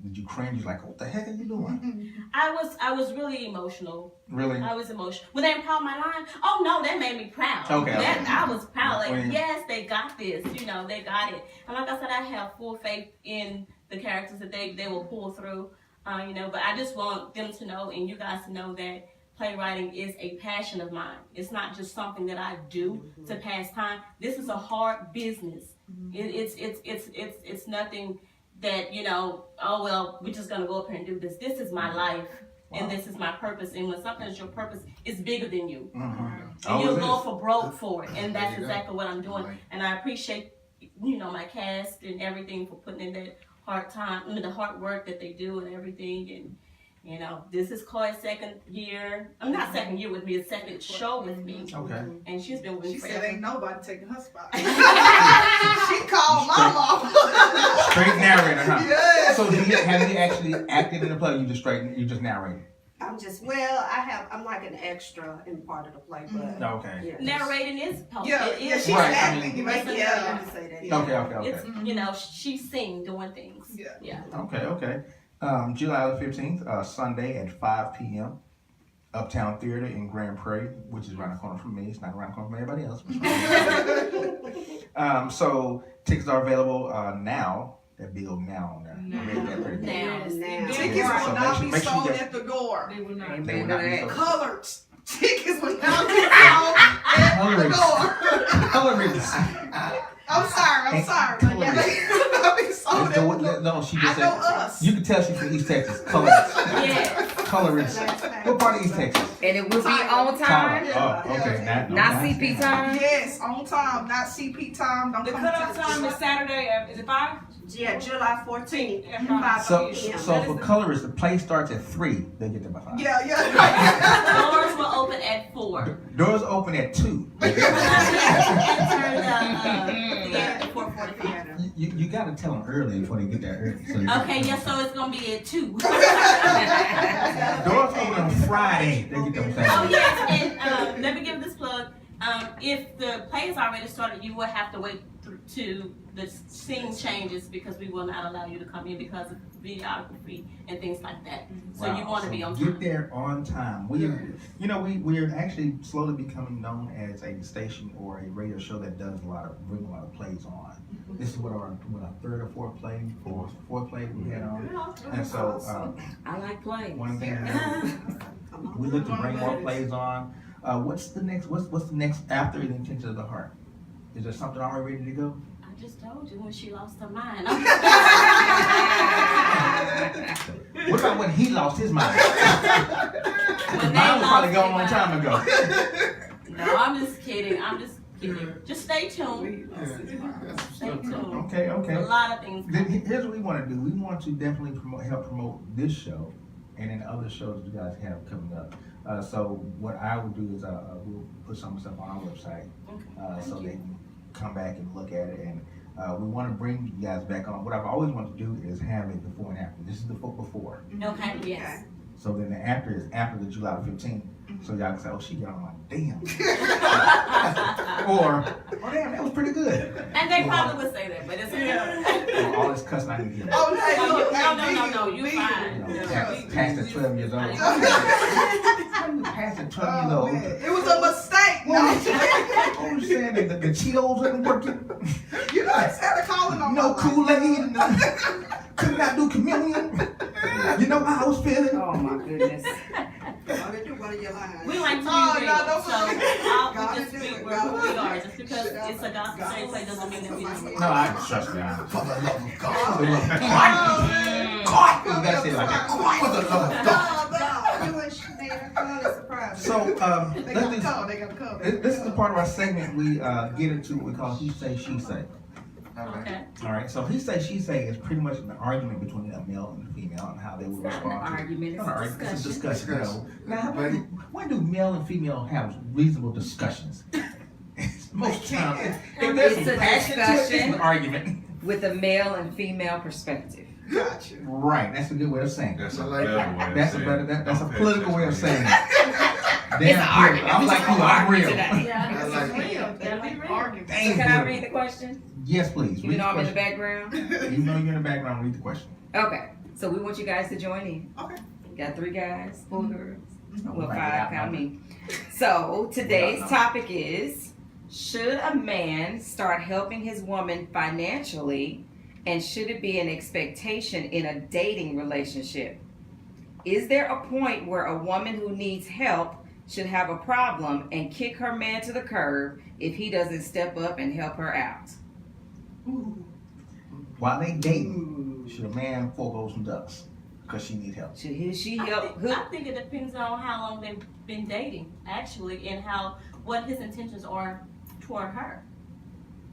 did you cringe? Like, what the heck are you doing? I was really emotional. Really? I was emotional. When they improv my line, oh no, that made me proud. Okay. I was proud. Like, When- yes, they got this. You know, they got it. And like I said, I have full faith in the characters that they will pull through. You know, but I just want them to know, and you guys to know, that playwriting is a passion of mine. It's not just something that I do to pass time. This is a hard business. It's nothing that, you know, oh well, we're just gonna go up here and do this. This is my life, and this is my purpose. And when something is your purpose, it's bigger than you. And you'll go for broke for it. And that's exactly what I'm doing. And I appreciate, you know, my cast and everything for putting in that hard time, the hard work that they do and everything. And you know, this is Chloe's second year. I'm not second year with me, it's second show with me. Okay. And she's been with me She forever. said ain't nobody taking her spot. She called my mama. Straight narrator, huh? Yes. So have you actually acted in the play? Or you just narrated? I'm like an extra in part of the play, but Okay. yeah. Narrating is helpful. Yeah, It yeah, is she's Right, acting. I Like, Yeah, I say that. Yeah. Okay. It's, you know, she's seen doing things. Yeah. Okay. July the 15th, Sunday at 5 p.m. Uptown Theater in Grand Prairie, which is around the corner from me. It's not around the corner from everybody else. So tickets are available now. That big old now on there. Made that pretty good. Now. Tickets So will not be make sure you sold get- at the door. They will not. They will not be sold. Colored tickets will not be sold at the door. Colorings. I'm sorry. But yeah, they will not be sold at the door. No, she I just know said. us. You can tell she's from East Texas. Colorings. Yes. Colorings. What part of East Texas? And it will be on time, Oh, okay. not CP time. Yes, on time, not CP time. Don't The come cutoff to time is Saturday. Is it 5? Yeah, July 14th, Yeah, 5 So p.m. for colorists, the play starts at 3. They get there by 5. Yeah. Doors will open at 4. Doors open at 2. And turn the at 4:45. You got to tell them early before they get there early. So Okay, yes, so it's gonna be at 2. Doors open on Friday. They get there on Oh Saturday. yes, and let me give this plug. If the play is already started, you will have to wait to the scene changes because we will not allow you to come in because of videography and things like that. So you want to be on Get time. there on time. We're actually slowly becoming known as a station or a radio show that does bring a lot of plays on. This is what our third or fourth play we had on, and so I like plays. one thing we look to bring more plays on. What's the next after the intention of the heart? Is there something already ready to go? I just told you when she lost her mind. What about when he lost his mind? When they Mine was probably lost gone a long their time ago. No, I'm just kidding. Just stay tuned. Stay tuned. Okay. A lot of things. Then here's what we want to do. We want to definitely help promote this show and then other shows you guys have coming up. So what I will do is we'll put some of the stuff on our website so they can come back and look at it. And we want to bring you guys back on. What I've always wanted to do is have it before and after. This is the before. Okay, yes. So then the after is after the July 15th. So y'all can say, oh, she got on my damn. Or, oh, damn, that was pretty good. And they probably would say that, but it's okay. Or all this cussing I can hear. Oh, hey, look, No, you hey, fine. Past the 12 years old. Past the 12 years Oh, old. man. It was a mistake. What was you saying? That the Cheetos wasn't working? You know, instead of calling on No my Kool-Aid? Could not do communion? You know how I was feeling? Oh my goodness. Oh, they do one of your lines. We like to be Oh, real, no, so God we just is be good. where we are. Just because it's a gospel same play doesn't mean that we don't. No, I trust you. For the love of God. For the love of God. God. You gotta say it like that. For the love of God. You and Chanel, God is surprised. So, They let's gotta do. come. They gotta come. This is the part of our segment we get into what we call he say, she say. Okay. All right, so he say, she say is pretty much an argument between a male and a female and how they would respond to Argument, Not an argument, it's a discussion. Discussion. Now, when do male and female have reasonable discussions? Most times, if there's It's some a passion to it, it's discussion. an argument. With a male and female perspective. Gotcha. Right, that's a good way of saying it. That's a I like better that. way of That's a saying better. it. That's a Okay, political way of that's saying right. it. Damn, argument. I'm like you. I'm real. Yeah, I like it. real. Gotta be real. Argument. So Dang, can I boy. read the question? Yes, please. Even Read though the I'm in the question. background? Even though you're in the background, read the question. Okay. So we want you guys to join in. Okay. Got 3 guys, 4 girls. Well, Right, 5, yeah. count me. So today's topic is, should a man start helping his woman financially, and should it be an expectation in a dating relationship? Is there a point where a woman who needs help should have a problem and kick her man to the curb if he doesn't step up and help her out? While they dating, should a man forego some ducks because she need help? Should she I help? think, I think it depends on how long they've been dating, actually, and what his intentions are toward her.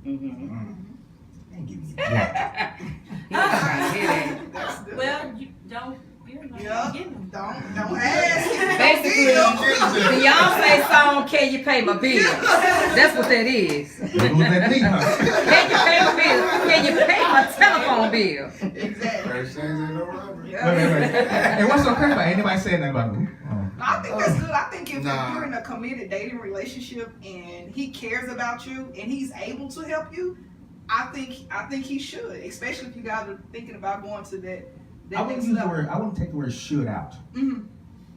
Ain't give me that. Well, you don't. Yeah. Give him. Don't ask. Basically, Beyonce song, "Can You Pay My Bills?" That's what that is. What was that mean, huh? Can you pay my bill? Can you pay my telephone bill? Exactly. First things ain't no robbery. Wait. And what's so crazy about it? Anybody saying that about me? I think that's good. I think if Nah. you're in a committed dating relationship and he cares about you and he's able to help you, I think he should, especially if you guys are thinking about going to that I wouldn't next use the level. word. I wouldn't take the word "should" out, Mhm.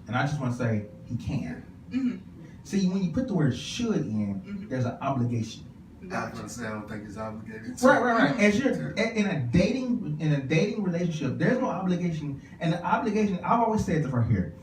and I just want to say he can. Mhm. See, when you put the word "should" in, there's an obligation. I was Gotcha. gonna say I don't think he's obligated. to. Right. As you're in a dating relationship, there's no obligation, and the obligation. I've always said this right here: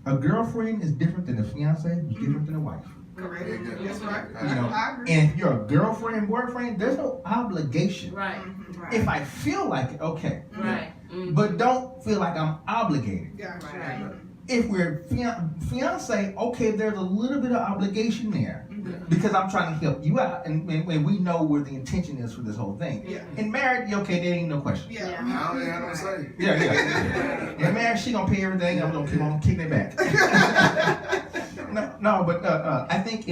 a girlfriend is different than a fiance, is different than a wife. Correct. Yeah, yeah. That's right. You know, I agree. And if you're a girlfriend, boyfriend, there's no obligation. Right. Mhm. If I feel like it, okay, Right. but don't feel like I'm obligated. Gotcha. Right. If we're fiance, okay, there's a little bit of obligation there because I'm trying to help you out, and we know where the intention is for this whole thing. Yeah. In marriage, okay, there ain't no question. Yeah. I don't even have no say. Yeah. In marriage, she gonna pay everything. I'm gonna keep on kicking it back. No, but I think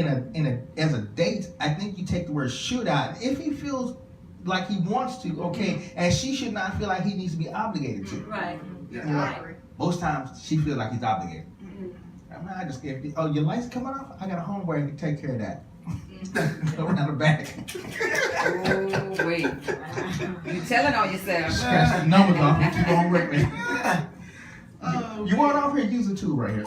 as a date, I think you take the word "should" out. If he feels like he wants to, okay, and she should not feel like he needs to be obligated to. Right. Yeah, Yeah. I agree. Most times she feels like he's obligated. I mean, I just get, oh, your lights coming off? I got a homeboy who can take care of that. Go around the back. Oh, wait. You telling on yourself. Scratch the numbers off and keep on working. Oh, You want off here, use the tool right here.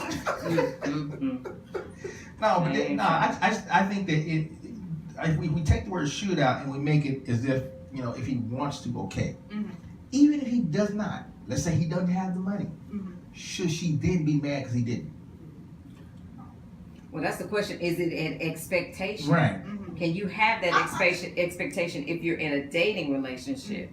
No, but I think that we take the word "should" out and we make it as if, if he wants to, okay. Even if he does not, let's say he doesn't have the money, should she then be mad because he didn't? Well, that's the question. Is it an expectation? Right. Can you have that expectation if you're in a dating relationship?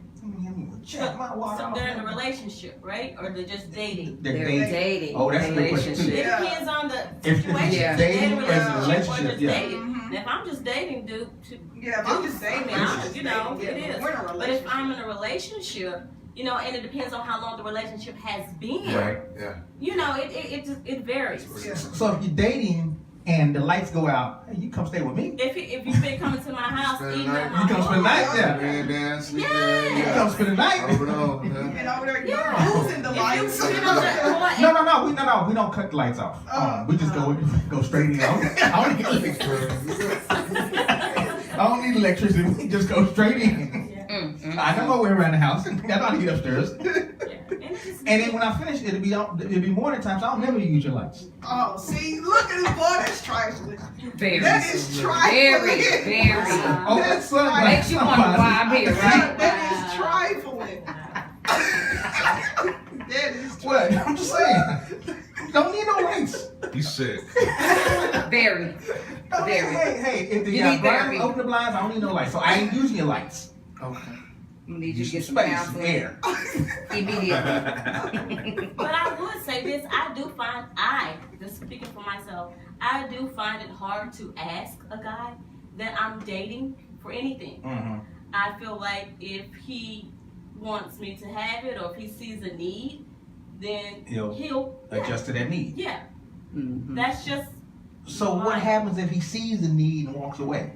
Check my water So off. they're in a relationship, right? Or they're just dating? They're They're dating. dating. Oh, that's a good question, too. It Yeah. depends on the If situation. it's Yeah. dating Dating or it's a or relationship, just yeah. dating. Now, if I'm just dating, Yeah, if I'm just dating, I'm just it dating. is. We're in a But if relationship. I'm in a relationship, and it depends on how long the relationship has been. Right. Yeah. It varies. Yeah. So if you're dating and the lights go out, hey, you come stay with me. If you've been coming to my house, Spend eating the at night. my You come spend the night there. Man down, sleep Yeah. there. You come spend the night. Over and over, man. And over there, you're Yeah. losing the If lights. you know that, No, we don't cut the lights off. We just go straight in. I don't need electricity. We just go straight in. I know my way around the house. I don't need to get upstairs. And then when I finish, it'll be morning time, so I'll never use your lights. Oh, see, look at this boy. That's trifling. Very. That is trifling. Very. Oh, that's so Makes you wonder why I'm here, right? That is trifling. That is What? I'm just saying. Don't need no lights. You sick. Very. No, Very. hey, if they You got need blinds, therapy. open the blinds, I don't need no lights. So I ain't using your lights. Okay. We need you to Use get some some space, some counseling air. immediately. But I would say this, just speaking for myself, I do find it hard to ask a guy that I'm dating for anything. I feel like if he wants me to have it or if he sees a need, then he'll Adjust to that need. Yeah. Mhm. That's just So what happens if he sees the need and walks away?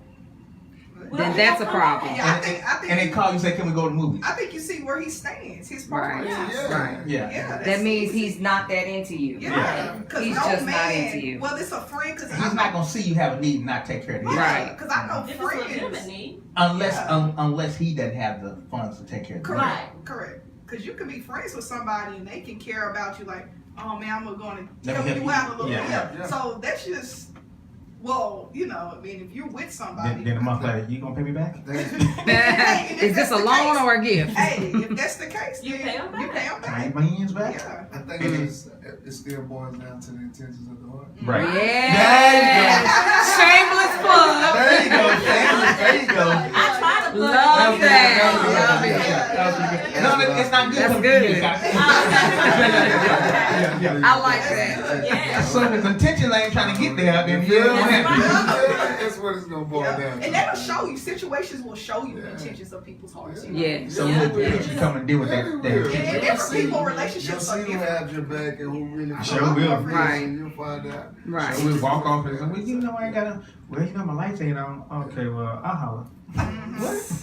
then that's a problem. Yeah, I think And they call you and say, can we go to the movies? I think you see where he stands, his Right. preferences. Right. Yeah. Yeah, That means he's not that into you. Yeah, because He's no just man, not into you. Whether it's a friend, because He's not gonna see you have a need and not take care of it. Right. Because I know If it's a legitimate friends. need. Unless he doesn't have the funds to take care of it. Correct. Because you can be friends with somebody and they can care about you like, oh man, I'm going to Let me help you help out a you. little bit. Yeah. So that's just, well, you know, I mean, if you're with somebody. Then a month later, you gonna pay me back? Hey, and if Is this that's a the loan case- or a gift? Hey, if that's the case, You then pay 'em you back. pay 'em Can I back. get my yens back? Yeah. I think it still boils down to the intentions of the heart. Right. Yeah. Shameless plug. There you go. There you go. I try to plug Love it. that. Love it. No, it's not good. That's for good. you. Yeah. I like that. Yeah. So if his intention ain't trying to get there, then you don't have That's what it's gonna boil down And to. that'll show you, situations will show you the intentions of people's hearts. You know? Yeah. to. So you come and deal with that. And that. different people, You'll relationships are see who different. has your back and who really. Sure will. Right. You'll find out. Right. So we walk off and say, well, you know, I ain't gotta. Well, you know, my lights ain't on. Okay, well, I'll holler.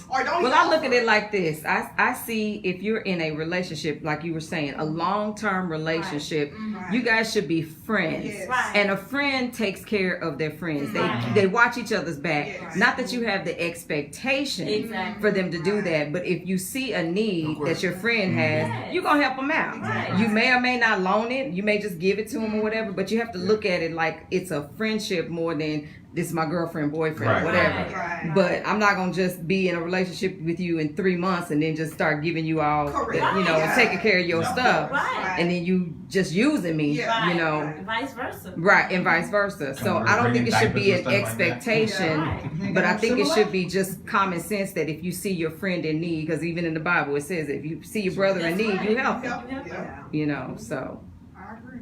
Or don't Well, even I look at it like this. I see if you're in a relationship, like you were saying, a long-term relationship, you guys should be friends. Yes. Right. And a friend takes care of their friends. Right. They watch each other's back. Yes. Not that you have the expectation Exactly. for them to do that, but if you see a need that your friend has, Yes. you're going to help them out. Right. You may or may not loan it. You may just give it to them or whatever, but you have to look at it like it's a friendship more than this is my girlfriend, boyfriend, Right. whatever. Right. But I'm not gonna just be in a relationship with you in 3 months and then just start giving you all, Correct. you know, Yeah. taking care of your No. stuff, Right. and then you just using me, Yeah. you know, And vice versa. right, and vice versa. So I don't think it should be an expectation, Right. but I think it should be just common sense that if you see your friend in need, because even in the Bible it says if you see your brother in That's need, right. you help him, Yeah, you know. So, I agree.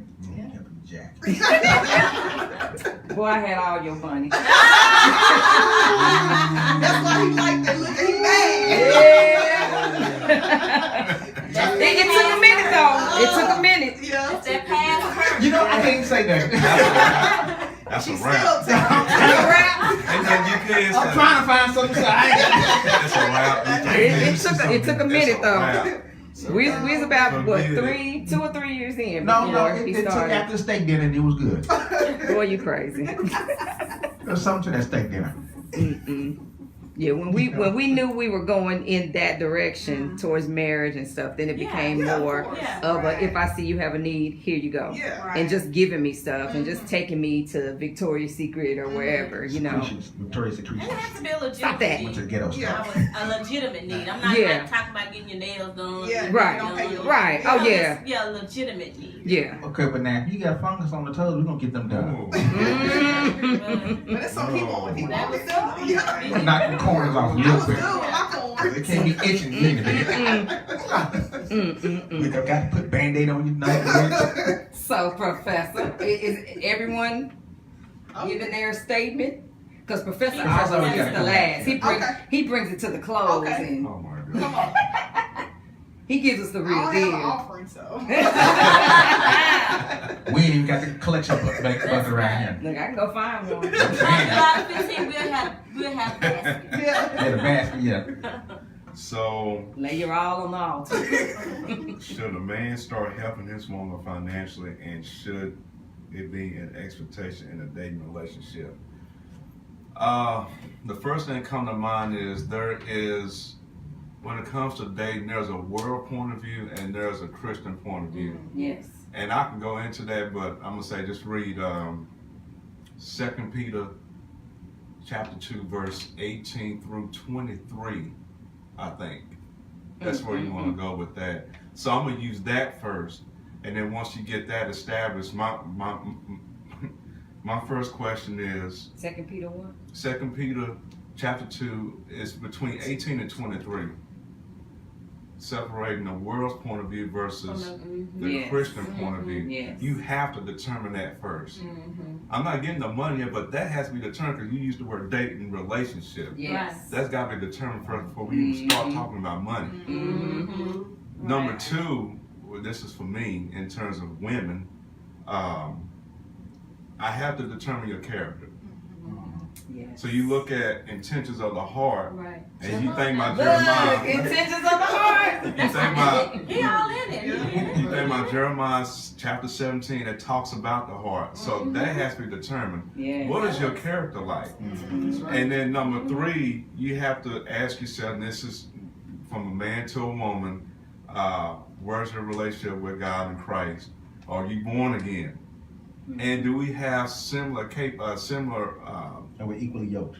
Jack. boy, I had all your money. That's why he like that look. He mad. It took a minute though. It took a minute. Yeah. That's that past hurt. You know, I can't say that. That's a She's wrap. still telling And then you can I'm trying to find something. So I ain't got That's a wrap. It took a minute though. We was about what Forget 2 or 3 years in No, before it he took started. after the steak dinner and it was good. Boy, you crazy. There's something to that steak dinner. Mm-mm. Yeah, when we knew we were going in that direction towards marriage and stuff, then it became Yeah, of more course. Yeah. of a, if I see you have a need, here you go. Yeah. And just giving me stuff and just taking me to Victoria's Secret or wherever, you know. Secretions, Victoria's And it Secretions. has to be a Stop legitimate that. Went to the need. ghetto Yeah. stuff. A legitimate need. I'm not Yeah. like talking about getting your nails done. Yeah. Right. Don't pay your- Right. Oh yeah. Yeah, a legitimate need. Yeah. Okay, but now if you got fungus on the toes, we're gonna get them done. Mm-hmm. But there's some people when he That want was it done. Yeah. We're gonna knock the corners off a I little was bit. good with my corn. It can't be itching either. We got to put Band-Aid on your nose. So, Professor, is everyone giving their statement? Because Professor I always always gets gotta the go last. Okay. He brings it to the close Okay. and Oh my God. Come on. he gives us the I real don't have an deal. offering, so. We ain't even got the collection bucket around Look, I can go find one. here. July 15th, we'll have baskets. Yeah. Yeah, the basket, yeah. So, Lay your all on the altar. should a man start helping his woman financially, and should it be an expectation in a dating relationship? The first thing that comes to mind is when it comes to dating, there's a world point of view and there's a Christian point of view. Yes. And I can go into that, but I'm gonna say just read 2 Peter chapter 2, verse 18 through 23. I think that's where you want to go with that. So I'm gonna use that first, and then once you get that established, my first question is 2 Peter 1. 2 Peter chapter 2 is between 18 and 23. Separating the world's point of view versus the Yes. Christian point of view. Yes. You have to determine that first. Mm-hmm. I'm not getting the money yet, but that has to be determined because you used the word date and relationship. Yes. That's got to be determined first before we even start talking about money. Mm-hmm. Number two, well, this is for me in terms of women, I have to determine your character. Yes. So you look at intentions of the heart, Right. and you think about Look, Jeremiah. intentions of the heart. You think about He all in it. you think about Jeremiah chapter 17 that talks about the heart. So that has to be determined. Yes. What is your character like? And then number 3, you have to ask yourself, and this is from a man to a woman, where's your relationship with God and Christ? Are you born again? And do we have similar And we're equally yoked.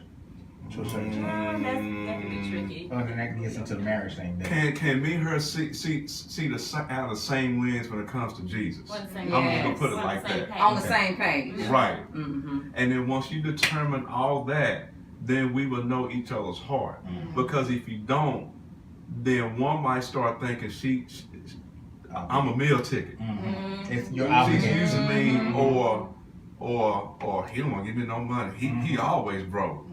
To a certain extent. That can be tricky. Oh, then that gets into the marriage thing. Then. can me and her see out of the same lens when it comes to Jesus? On the same I'm Yes. gonna put it On the like same that. page. On the same page. Right. Mm-hmm. And then once you determine all that, then we will know each other's heart. Because if you don't, then one might start thinking I'm a meal ticket. It's your She's obligation. using me, or he don't want to give me no money. He always broke.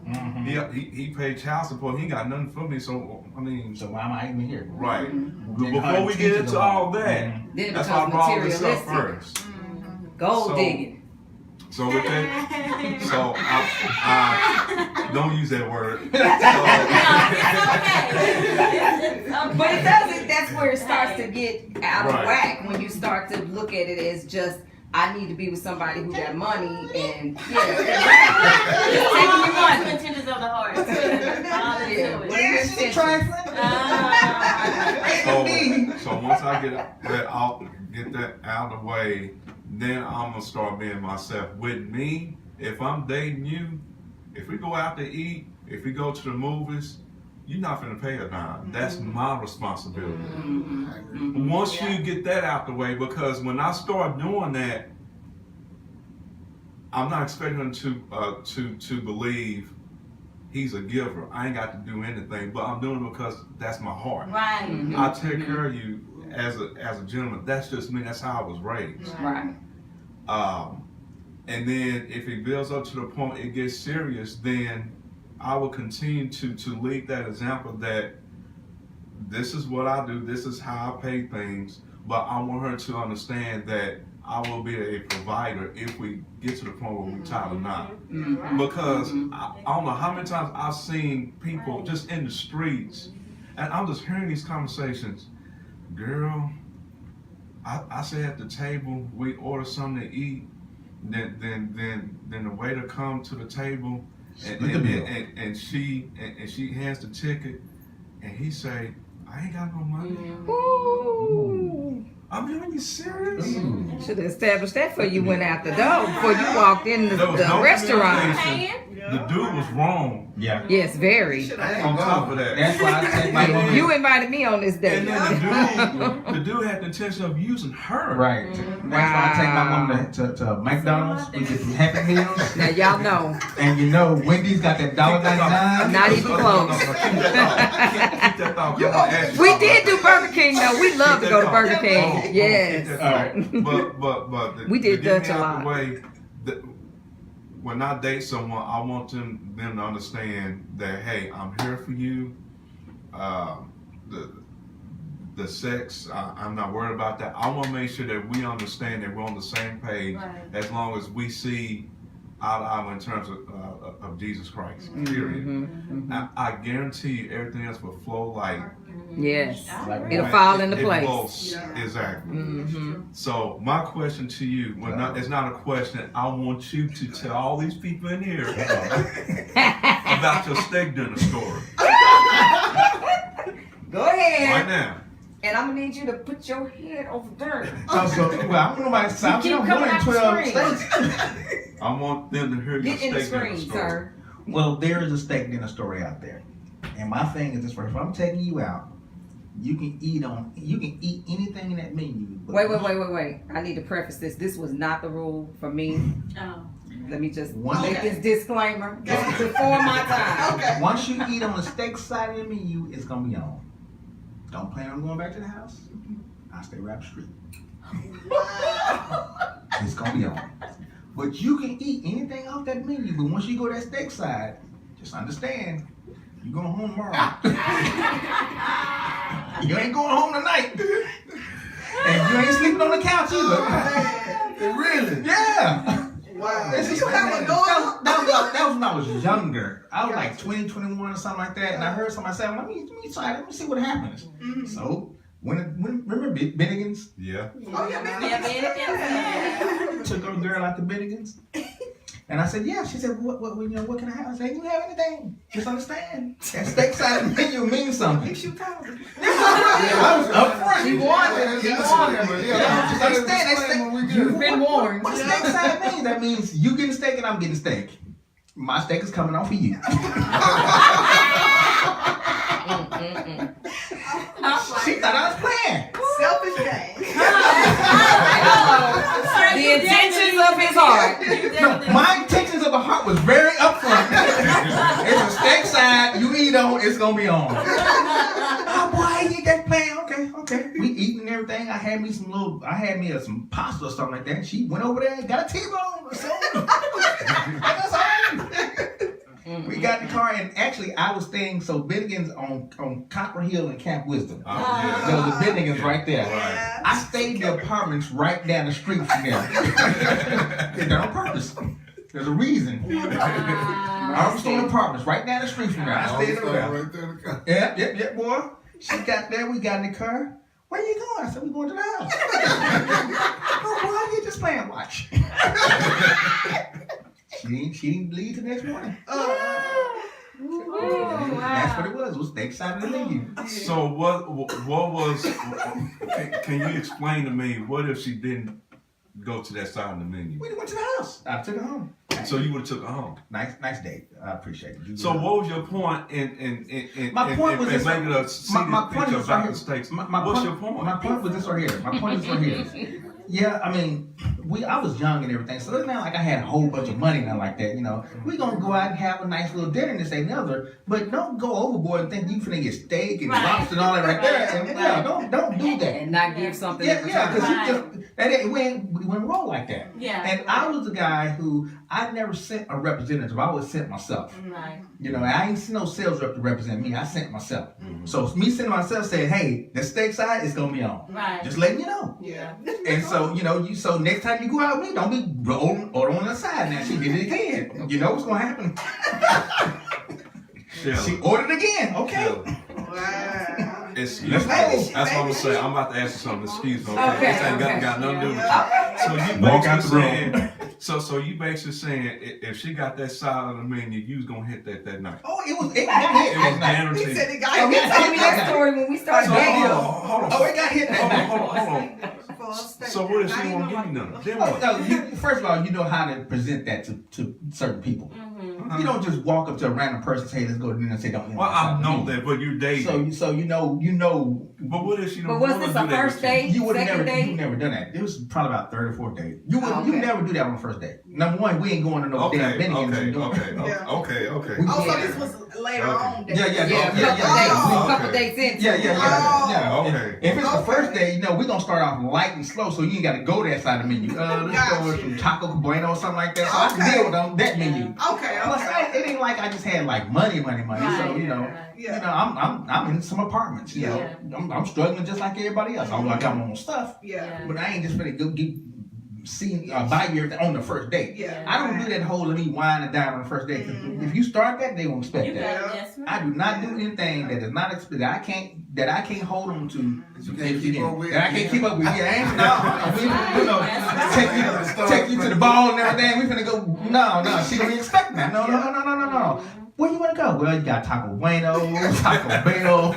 He paid child support. He got nothing for me. So I mean, So why am I even here? right. Then Before her we get intentions into are all wrong. that, Then it that's why I becomes brought this up materialistic. first. Gold So- digging. So with that, so I don't use that word. But it doesn't. That's where it starts to get out of Right. whack when you start to look at it as just I need to be with somebody who got money and just taking your money. Intentions of the heart. All into Yeah. it. What are your intentions? So once I get that out of the way, then I'm gonna start being myself. With me, if I'm dating you, if we go out to eat, if we go to the movies, you're not gonna pay a dime. That's my responsibility. Once you get that out the way, because when I start doing that, I'm not expecting them to believe he's a giver. I ain't got to do anything, but I'm doing it because that's my heart. Right. I take care of you as a gentleman. That's just me. That's how I was raised. Right. And then if it builds up to the point it gets serious, then I will continue to lead that example that this is what I do, this is how I pay things, but I want her to understand that I will be a provider if we get to the point where we tie the knot. Because I don't know how many times I've seen people just in the streets, and I'm just hearing these conversations. Girl, I say at the table we order something to eat, then the waiter come to the table, and she hands the ticket, and he say, I ain't got no money. Ooh. I mean, are you serious? Should have established that before you went out the door, before you walked in the There was no restaurant. communication. The dude was wrong. Yeah. Yes, very. On top of that. That's why I take my woman. You invited me on this day. And then the dude had the intention of using her. Right. That's why I take my woman to McDonald's. We get some Happy Meals. Now y'all know. And you know, Wendy's got that $1.99. Not even close. Keep that thought. I'm gonna ask you We something. did do Burger King though. We love to go to Burger King. Yes. All right. But We did get Dutch me a out the lot. way, when I date someone, I want them to understand that, hey, I'm here for you. The sex, I'm not worried about that. I want to make sure that we understand that we're on the same page, Right. as long as we see eye to eye in terms of Jesus Christ. Period. I guarantee you, everything else will flow like. Yes. Like It'll fall into it place. flows. Exactly. Mm-hmm. So my question to you, it's not a question. I want you to tell all these people in here about your steak dinner story Go ahead. right now. And I'm gonna need you to put your head over there. So, well, I'm on my side. You keep I'm coming going out the 12 screen. states. I want them to hear your Get in the steak dinner screen, story. sir. Well, there is a steak dinner story out there. And my thing is this: if I'm taking you out, you can eat anything in that menu. but Wait. I need to preface this. This was not the rule for me. Oh. Let me just One- make this disclaimer. This is before my time. Okay. Once you eat on the steak side of the menu, it's gonna be on. Don't plan on going back to the house. I'll stay right up the street. It's gonna be on. But you can eat anything off that menu. But once you go to that steak side, just understand, you're going home tomorrow. You ain't going home tonight. And you ain't sleeping on the couch either. Really? Yeah. Wow. This is You have a door? Don't go that was when I was younger. I was like 20, 21 or something like that, and I heard somebody say, let me try, let me see what happens. Mhm. So, remember Bennigan's? Yeah. Oh yeah, man. Took a girl out to Bennigan's. And I said, yeah. She said, what can I have? I said, you can have anything. Just understand. That steak side menu means something. Big shoe towels. I was up front. She wanted. Just understand that steak. You've been warned. What steak side means? That means you getting steak and I'm getting steak. My steak is coming off of you. She thought I was playing. Selfish game. The intentions of his heart. No, my intentions of the heart was very upfront. It's a steak side. You eat on, it's gonna be on. Oh boy, you get playing. Okay. We eating and everything. I had me some pasta or something like that. She went over there and got a T-bone or something. We got in the car, and actually, I was staying Bennigan's on Copper Hill and Camp Wisdom. Oh, yeah. There was a Bennigan's right there. Right. I stayed in the apartments right down the street from there. Did that on purpose. There's a reason. I was staying in apartments right down the street from there. I stayed over there. Right there in the car. Yep, boy. She got there. We got in the car. Where you going? I said, we going to the house. Oh, boy, you just playing watch. She didn't leave the next morning. That's what it was. It was steak side of the menu. So what was? Can you explain to me what if she didn't go to that side of the menu? We went to the house. I took her home. So you would have took her home. Nice date. I appreciate it. So what was your point in My point was this. making a seated My point picture is about right the steaks? here. What's your point? My point was this right here. My point is right here. Yeah, I mean, I was young and everything, so it's not like I had a whole bunch of money, nothing like that. We gonna go out and have a nice little dinner and this and the other, but don't go overboard and think you finna get steak and lobster and all that right there. And don't do that. And not give something. Yeah, because we wouldn't roll like that. Yeah. And I was the guy who I never sent a representative. I always sent myself. Right. I ain't seen no sales rep to represent me. I sent myself. So me sending myself saying, hey, the steak side is gonna be on. Right. Just letting you know. Yeah. And so, so next time you go out with me, don't be on the side. Now she did it again. You know what's gonna happen? She ordered again. Okay. Wow. Excuse Let's me. go. That's what I'm gonna say. I'm about to ask you something. Excuse me. Okay, This ain't okay. got nothing to do with you. So you Walk out basically the room. saying, so you basically saying if she got that side of the menu, you was gonna hit that night. Oh, it got hit It that was night. He guaranteed. said it got Oh, he hit. told me that story when we started So dating. hold on. Oh, it got hit that night. Hold on. For a steak. So what if Not she even won't give like- you none? Then Oh, what? no, first of all, you know how to present that to certain people. You don't just walk up to a random person and say, let's go to dinner and say, don't eat Well, I know that, but you're dating. So you know. But what if she don't But was wanna this do a that first with you? date? You would Second never, date? you never done that. It was probably about third or fourth date. You Oh, you okay. never do that on the first date. Number one, we ain't going to no damn Bennigan's and doing Okay. Yeah. Okay. Oh, so Yeah. this was later Okay. on. Yeah. Couple Okay. days in. Yeah. Oh, okay. If it's the Okay. first day, we're gonna start off light and slow, so you ain't got to go that side of the menu. Let's go with Gotcha. some taco bueno or something like that. So I Okay. can deal with that menu. Okay. Plus, Okay. it ain't like I just had like money. So Yeah. I'm in some apartments. You know, I'm struggling just like everybody else. Although I got my own stuff, Yeah. but I ain't just gonna go buy you everything on the first date. Yeah. I don't do that whole let me wine and dine on the first date. 'Cause if you start that, they won't expect You that. got it. Yes, I do not do anything that is not expected. That I can't hold on to. You can't keep up with. That I can't keep up with. Yeah, take you to the ball and everything. We finna go. No, she don't even expect that. No. Where you wanna go? Well, you got Taco Bueno, Taco Bell,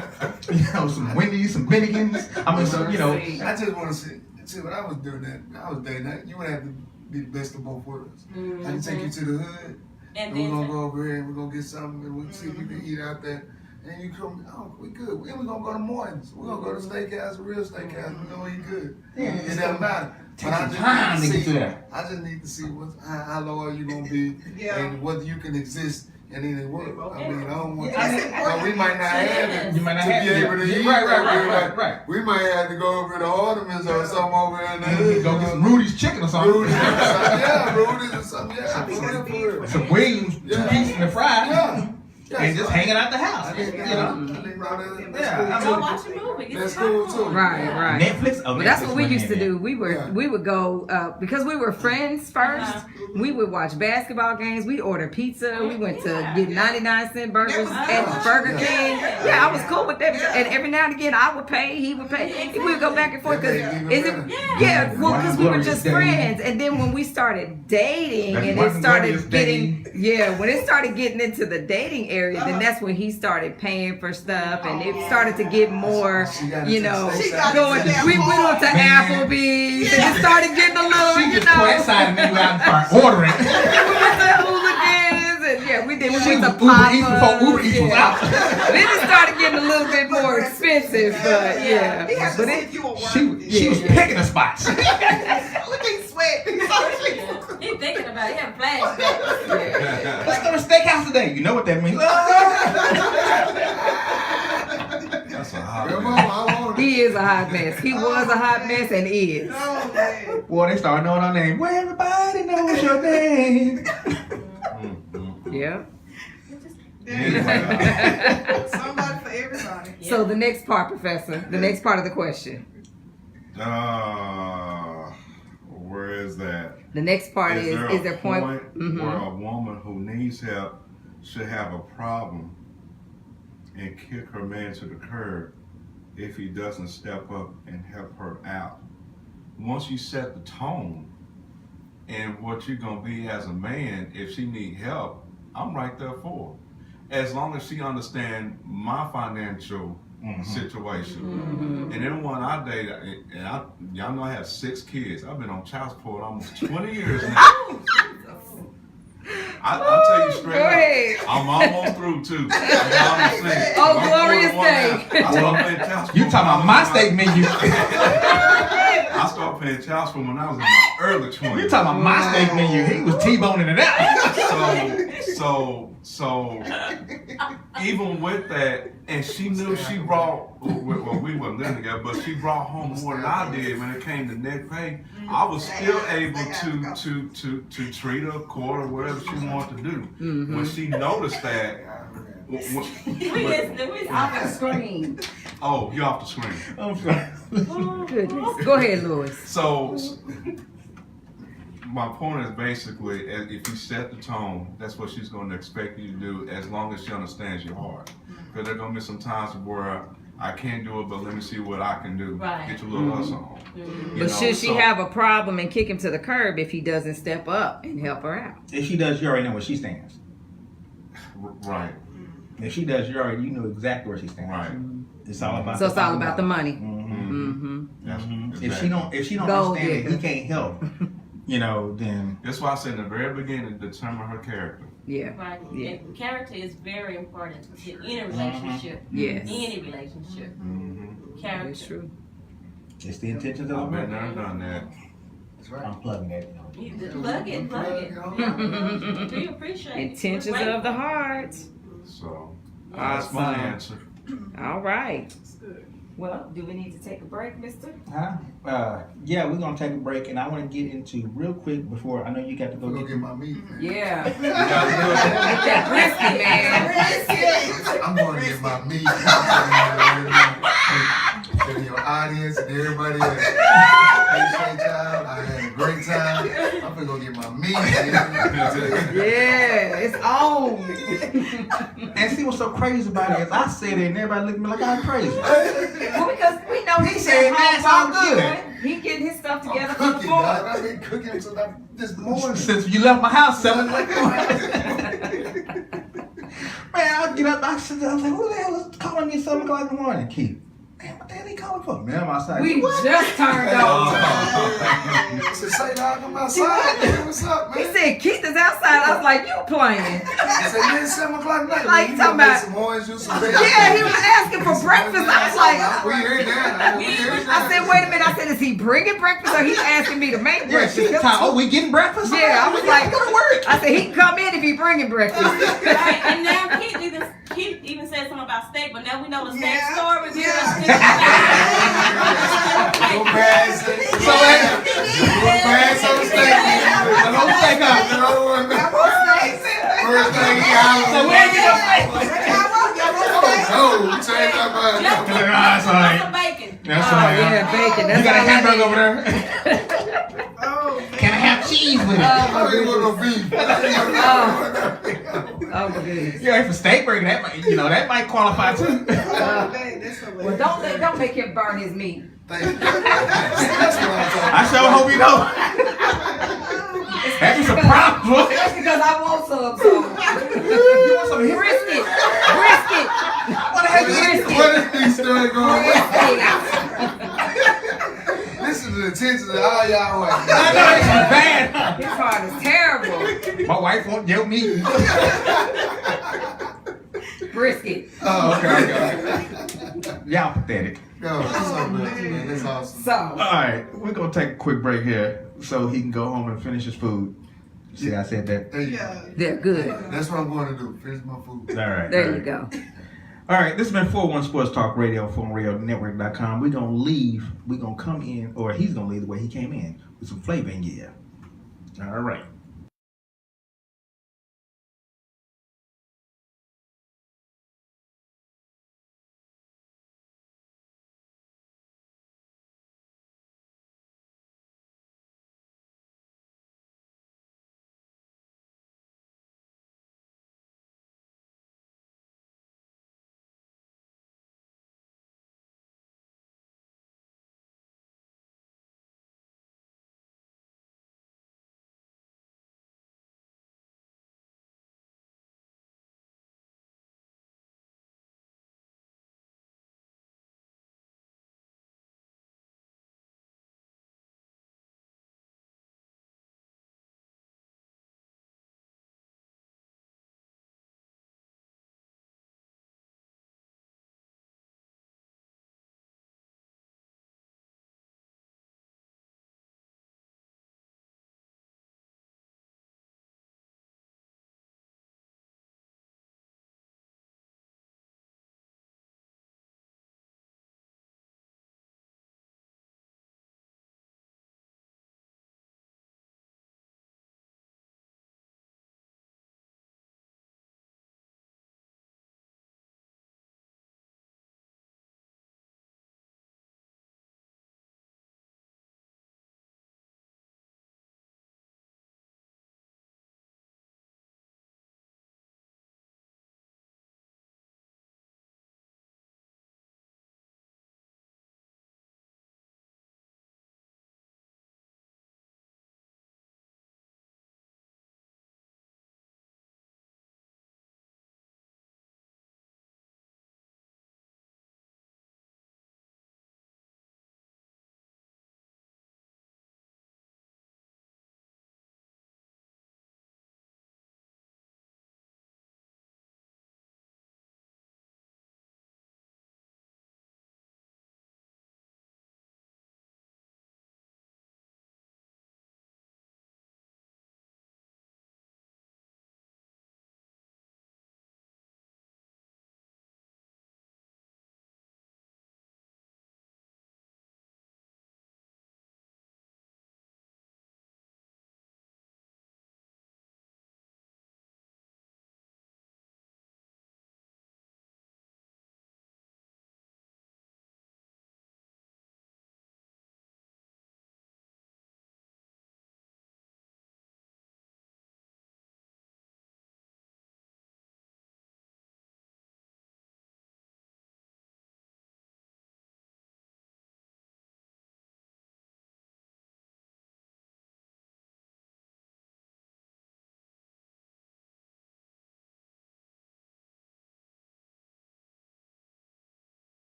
some Wendy's, some Bennigan's. I mean, so I just want to see when I was doing that. I was dating that. You would have to be the best of both worlds. I can take you to the hood, and we're gonna go over here and we're gonna get something, and we'll see if you can eat out there. And you come, we good. And we're gonna go to Morton's. We're gonna go to steakhouse, a real steakhouse. We're gonna eat good. Yeah, It doesn't matter. Take But some time to get to that. I just need to see how loyal you gonna be, Yeah. and whether you can exist in any world. I mean, I don't want. Yeah, We might not have it. You might not to have be able to eat. Right. We might have to go over to Ornaments or something over in the hood. Go get some Rudy's chicken or something. Rudy's or something. Yeah, Rudy's or something. Yeah, for real. Some Williams, Yeah. cheese and the fries. Yeah. and just hanging out the house. I You think, know? yeah, Go watch a movie. Get that's your cool popcorn. too. Right. Netflix. Oh, But that's Netflix what we went used in to there. do. We would go because we were friends first. We would watch basketball games. We'd order pizza. We went to get 99-cent burgers at Burger King. Yeah, I was cool with that. And every now and again, I would pay. He would pay. We would go back and forth because because we were just friends. And then when we started dating, That's and one it started glorious getting day. when it started getting into the dating area, then that's when he started paying for stuff, and it started to get more, She got going. into that We went on to Man. Applebee's, and it started getting a little, She you just know. coincided and you out and started ordering. We went to hooligans, and yeah, we did. We She went to was Uber Eats before Papa. Uber Eats was out. Then it started getting a little bit more expensive, but yeah. He has to But see it, if you will work. She was picking the spots. Look at him sweat. He thinking about it. He have flashbacks. Let's go to steakhouse today. You know what that means. That's a hot Come man. on, I want it. he is a hot mess. He was a hot mess and is. Oh man. Boy, they started knowing our name. Well, everybody knows your name. Yeah. Anyway, Somebody for everybody. So the next part, Professor, the next part of the question. where is that? The next part is there a point? where a woman who needs help should have a problem and kick her man to the curb if he doesn't step up and help her out? Once you set the tone and what you're gonna be as a man, if she need help, I'm right there for her. As long as she understand my financial situation. And anyone I date, and y'all know I have 6 kids. I've been on child support almost 20 years now. I'll tell you straight Go ahead. up, I'm almost through too. I'm Oh, glorious day. I started paying child support You talking about my steak menu. I started paying child support when I was in my early 20s. You talking about my steak menu. He was T-boning it out. So even with that, and she knew she brought, well, we weren't living together, but she brought home more than I did when it came to net pay. I was still able to treat her, quarter, whatever she wanted to do. When she noticed that, We listening. We off the screen. oh, you're off the screen. I'm sorry. Goodness. Go ahead, Louis. So my point is basically, if you set the tone, that's what she's going to expect you to do, as long as she understands your heart. Because there are going to be some times where I can't do it, but let me see what I can do. Right. Get your little hustle on. You But know, should she so- have a problem and kick him to the curb if he doesn't step up and help her out? If she does, you already know where she stands. Right. If she does, you know exactly where she stands. Right. It's all about. So it's all about the money. Mm-hmm. That's, If she don't Gold understand that digger. he can't help, then That's why I said in the very beginning, determine her character. Yeah. Right. Yeah. And character is very important in any relationship. Yes. Any relationship. Mm-hmm. Character. That's true. it's the intentions of I've the been man. there and done that. That's right. I'm plugging that. You just plug it. Yeah. We appreciate it. Intentions We're of the grateful. heart. So that's my Awesome. answer. All right. Well, do we need to take a break, mister? Huh? Yeah, we're gonna take a break, and I want to get into real quick before I know you got to go I'm gonna get. get my meat. Yeah. You gotta Get that brisket, man. I'm going to get my meat. To your audience and everybody else. Appreciate y'all. I had a great time. I'm gonna go get my meat. Yeah, it's on. And see what's so crazy about it is I said it, and everybody looked at me like I'm crazy. Well, because we know He he's said, at "Man, home it's all barbecuing. He getting his stuff I'm together for the cooking, dog. fourth. I've been cooking until this morning. Since you left my house 7 o'clock. Man, I get up, I was like, who the hell is calling me at 7 o'clock in the morning? Keith. Man, what the hell he calling for? Man, I'm outside. We just turned on. I said, say dog, I'm outside. Man, what's up, He man? said Keith is outside. I was like, you playing? I said, man, it's 7 o'clock at night. Like, man. talking You gonna make about- some orange juice, some Yeah, he was asking for breakfast. I was like, we here now. We here now. I said, wait a minute. I said, is he bringing breakfast or he's asking me to make Yeah, breakfast? she time. Oh, we getting breakfast? Yeah, I was like, go to work. I said, he can come in if he bringing breakfast. Right, and now Keith even said something about steak, but now we know the steak Yeah. story. We Go pass it. So, Go pass on the steak. the whole steak up. First thing he hollers. So where you go? That's right. some bacon. That's Oh, all right. yeah, bacon. That's You got a all I hamburger need. over there? Oh, man. Can I have cheese with it? I don't even want no beef. Oh, my goodness. Yeah, if a steak burger, that might, that might qualify too. Oh, man, that's hilarious. Well, don't make him burn his meat. Thank you. That's what I'm talking I sure hope you know. Having some problems, boy. That's because I want some. So. You want some here? Brisket. Brisket. What the heck is Brisket. What is these stories going on? Brisket. Listen to the tension of all y'all I want. know this is bad. His heart is terrible. My wife won't your meat. Brisket. Oh, okay. Y'all pathetic. No, that's so good, man. That's awesome. So. All right, we're gonna take a quick break here so he can go home and finish his food. See, I said that. There you go. Yeah. They're good. That's what I'm going to do. Finish my food. All right. There all you right. go. All right, this has been 41 Sports Talk Radio, PhoneRadioNetwork.com. We're gonna leave. We're gonna come in, or he's gonna leave the way he came in with some flavor in gear. All right.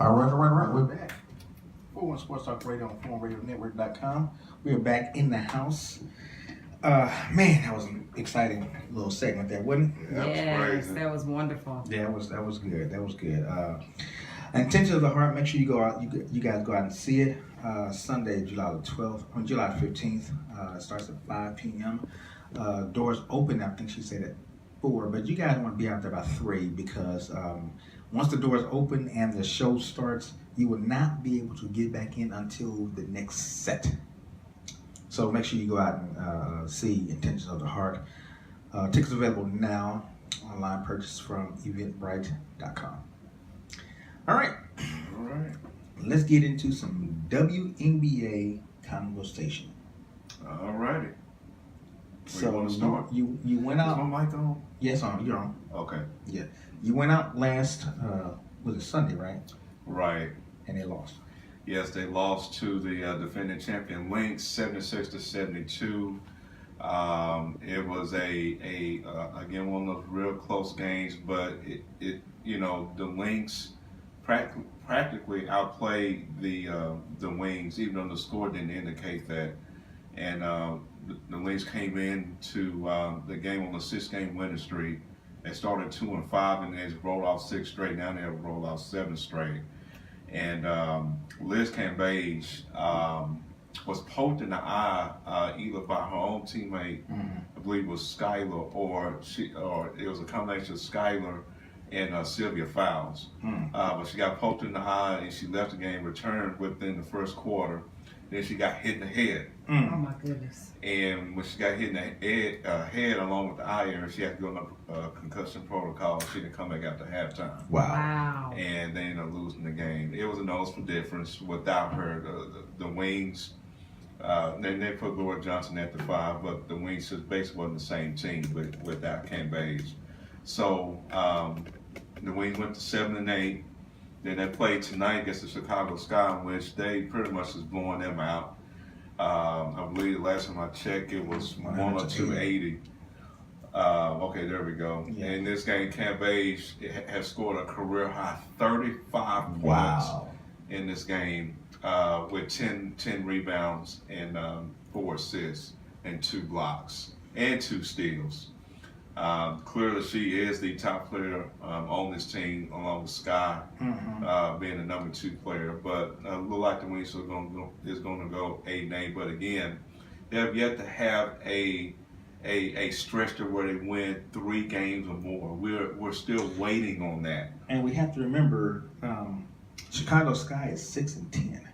All right. We're back. 41 Sports Talk Radio on ForumRadioNetwork.com. We are back in the house. Man, that was an exciting little segment there, wasn't it? Yes, that was wonderful. Yeah, that was good. That was good. Intention of the Heart. Make sure you go out. You guys go out and see it. Sunday, July the 12th, on July 15th. It starts at 5 p.m. Doors open. I think she said at 4, but you guys want to be out there by 3 because once the doors open and the show starts, you will not be able to get back in until the next set. So make sure you go out and see Intentions of the Heart. Tickets available now. Online purchase from eventbrite.com. All right. Let's get into some WNBA conversation. All righty. So want to start? You went Is out. my mic on? Yes, you're on. Okay. Yeah, you went out last. Was it Sunday, right? Right. And they lost. Yes, they lost to the defending champion Lynx, 76-72. It was again one of those real close games, but it the Lynx practically outplayed the Wings, even though the score didn't indicate that. And the Lynx came into the game on a 6-game winning streak. They started 2-5 and they rolled off 6 straight. Now they have rolled off 7 straight. And Liz Cambage was poked in the eye either by her own teammate, I believe it was Skylar, or it was a combination of Skylar and Sylvia Fowles. But she got poked in the eye and she left the game, returned within the first quarter. Then she got hit in the head. Oh my goodness. And when she got hit in the head along with the eye area, she had to go on a concussion protocol. She didn't come back after halftime. Wow. And they ended up losing the game. It was a noticeable difference without her. The Wings, they put Laura Johnson at the 5, but the Wings just basically wasn't the same team without Cambage. So the Wings went to 7-8. Then they played tonight against the Chicago Sky, in which they pretty much is blowing them out. I believe the last time I checked, it was 1 or 280. Okay, there we go. Yeah. In this game, Cambage has scored a career high 35 points in this game with 10 rebounds and 4 assists and 2 blocks and 2 steals. Clearly, she is the top player on this team, along with Sky being the number 2 player. But look like the Wings is going to go 8-8. But again, they have yet to have a stretch to where they win 3 games or more. We're still waiting on that. And we have to remember, Chicago Sky is 6-10.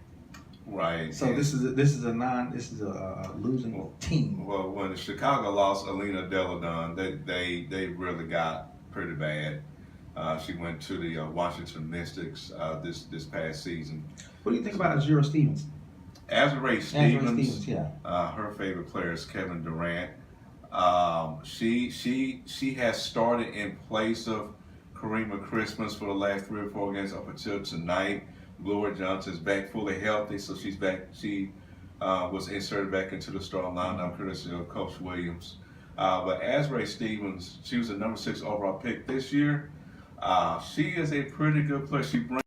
Right. So this is a losing team. Well, when the Chicago lost Alina Deladon, they really got pretty bad. She went to the Washington Mystics this past season. What do you think about Azura Stevens? Azure Stevens, yeah. Her favorite player is Kevin Durant. She has started in place of Karima Christmas for the last 3 or 4 games up until tonight. Laura Johnson is back fully healthy, so she's back. She was inserted back into the starting lineup, courtesy of Coach Williams. But Azure Stevens, she was the number 6 overall pick this year. She is a pretty good player. She brings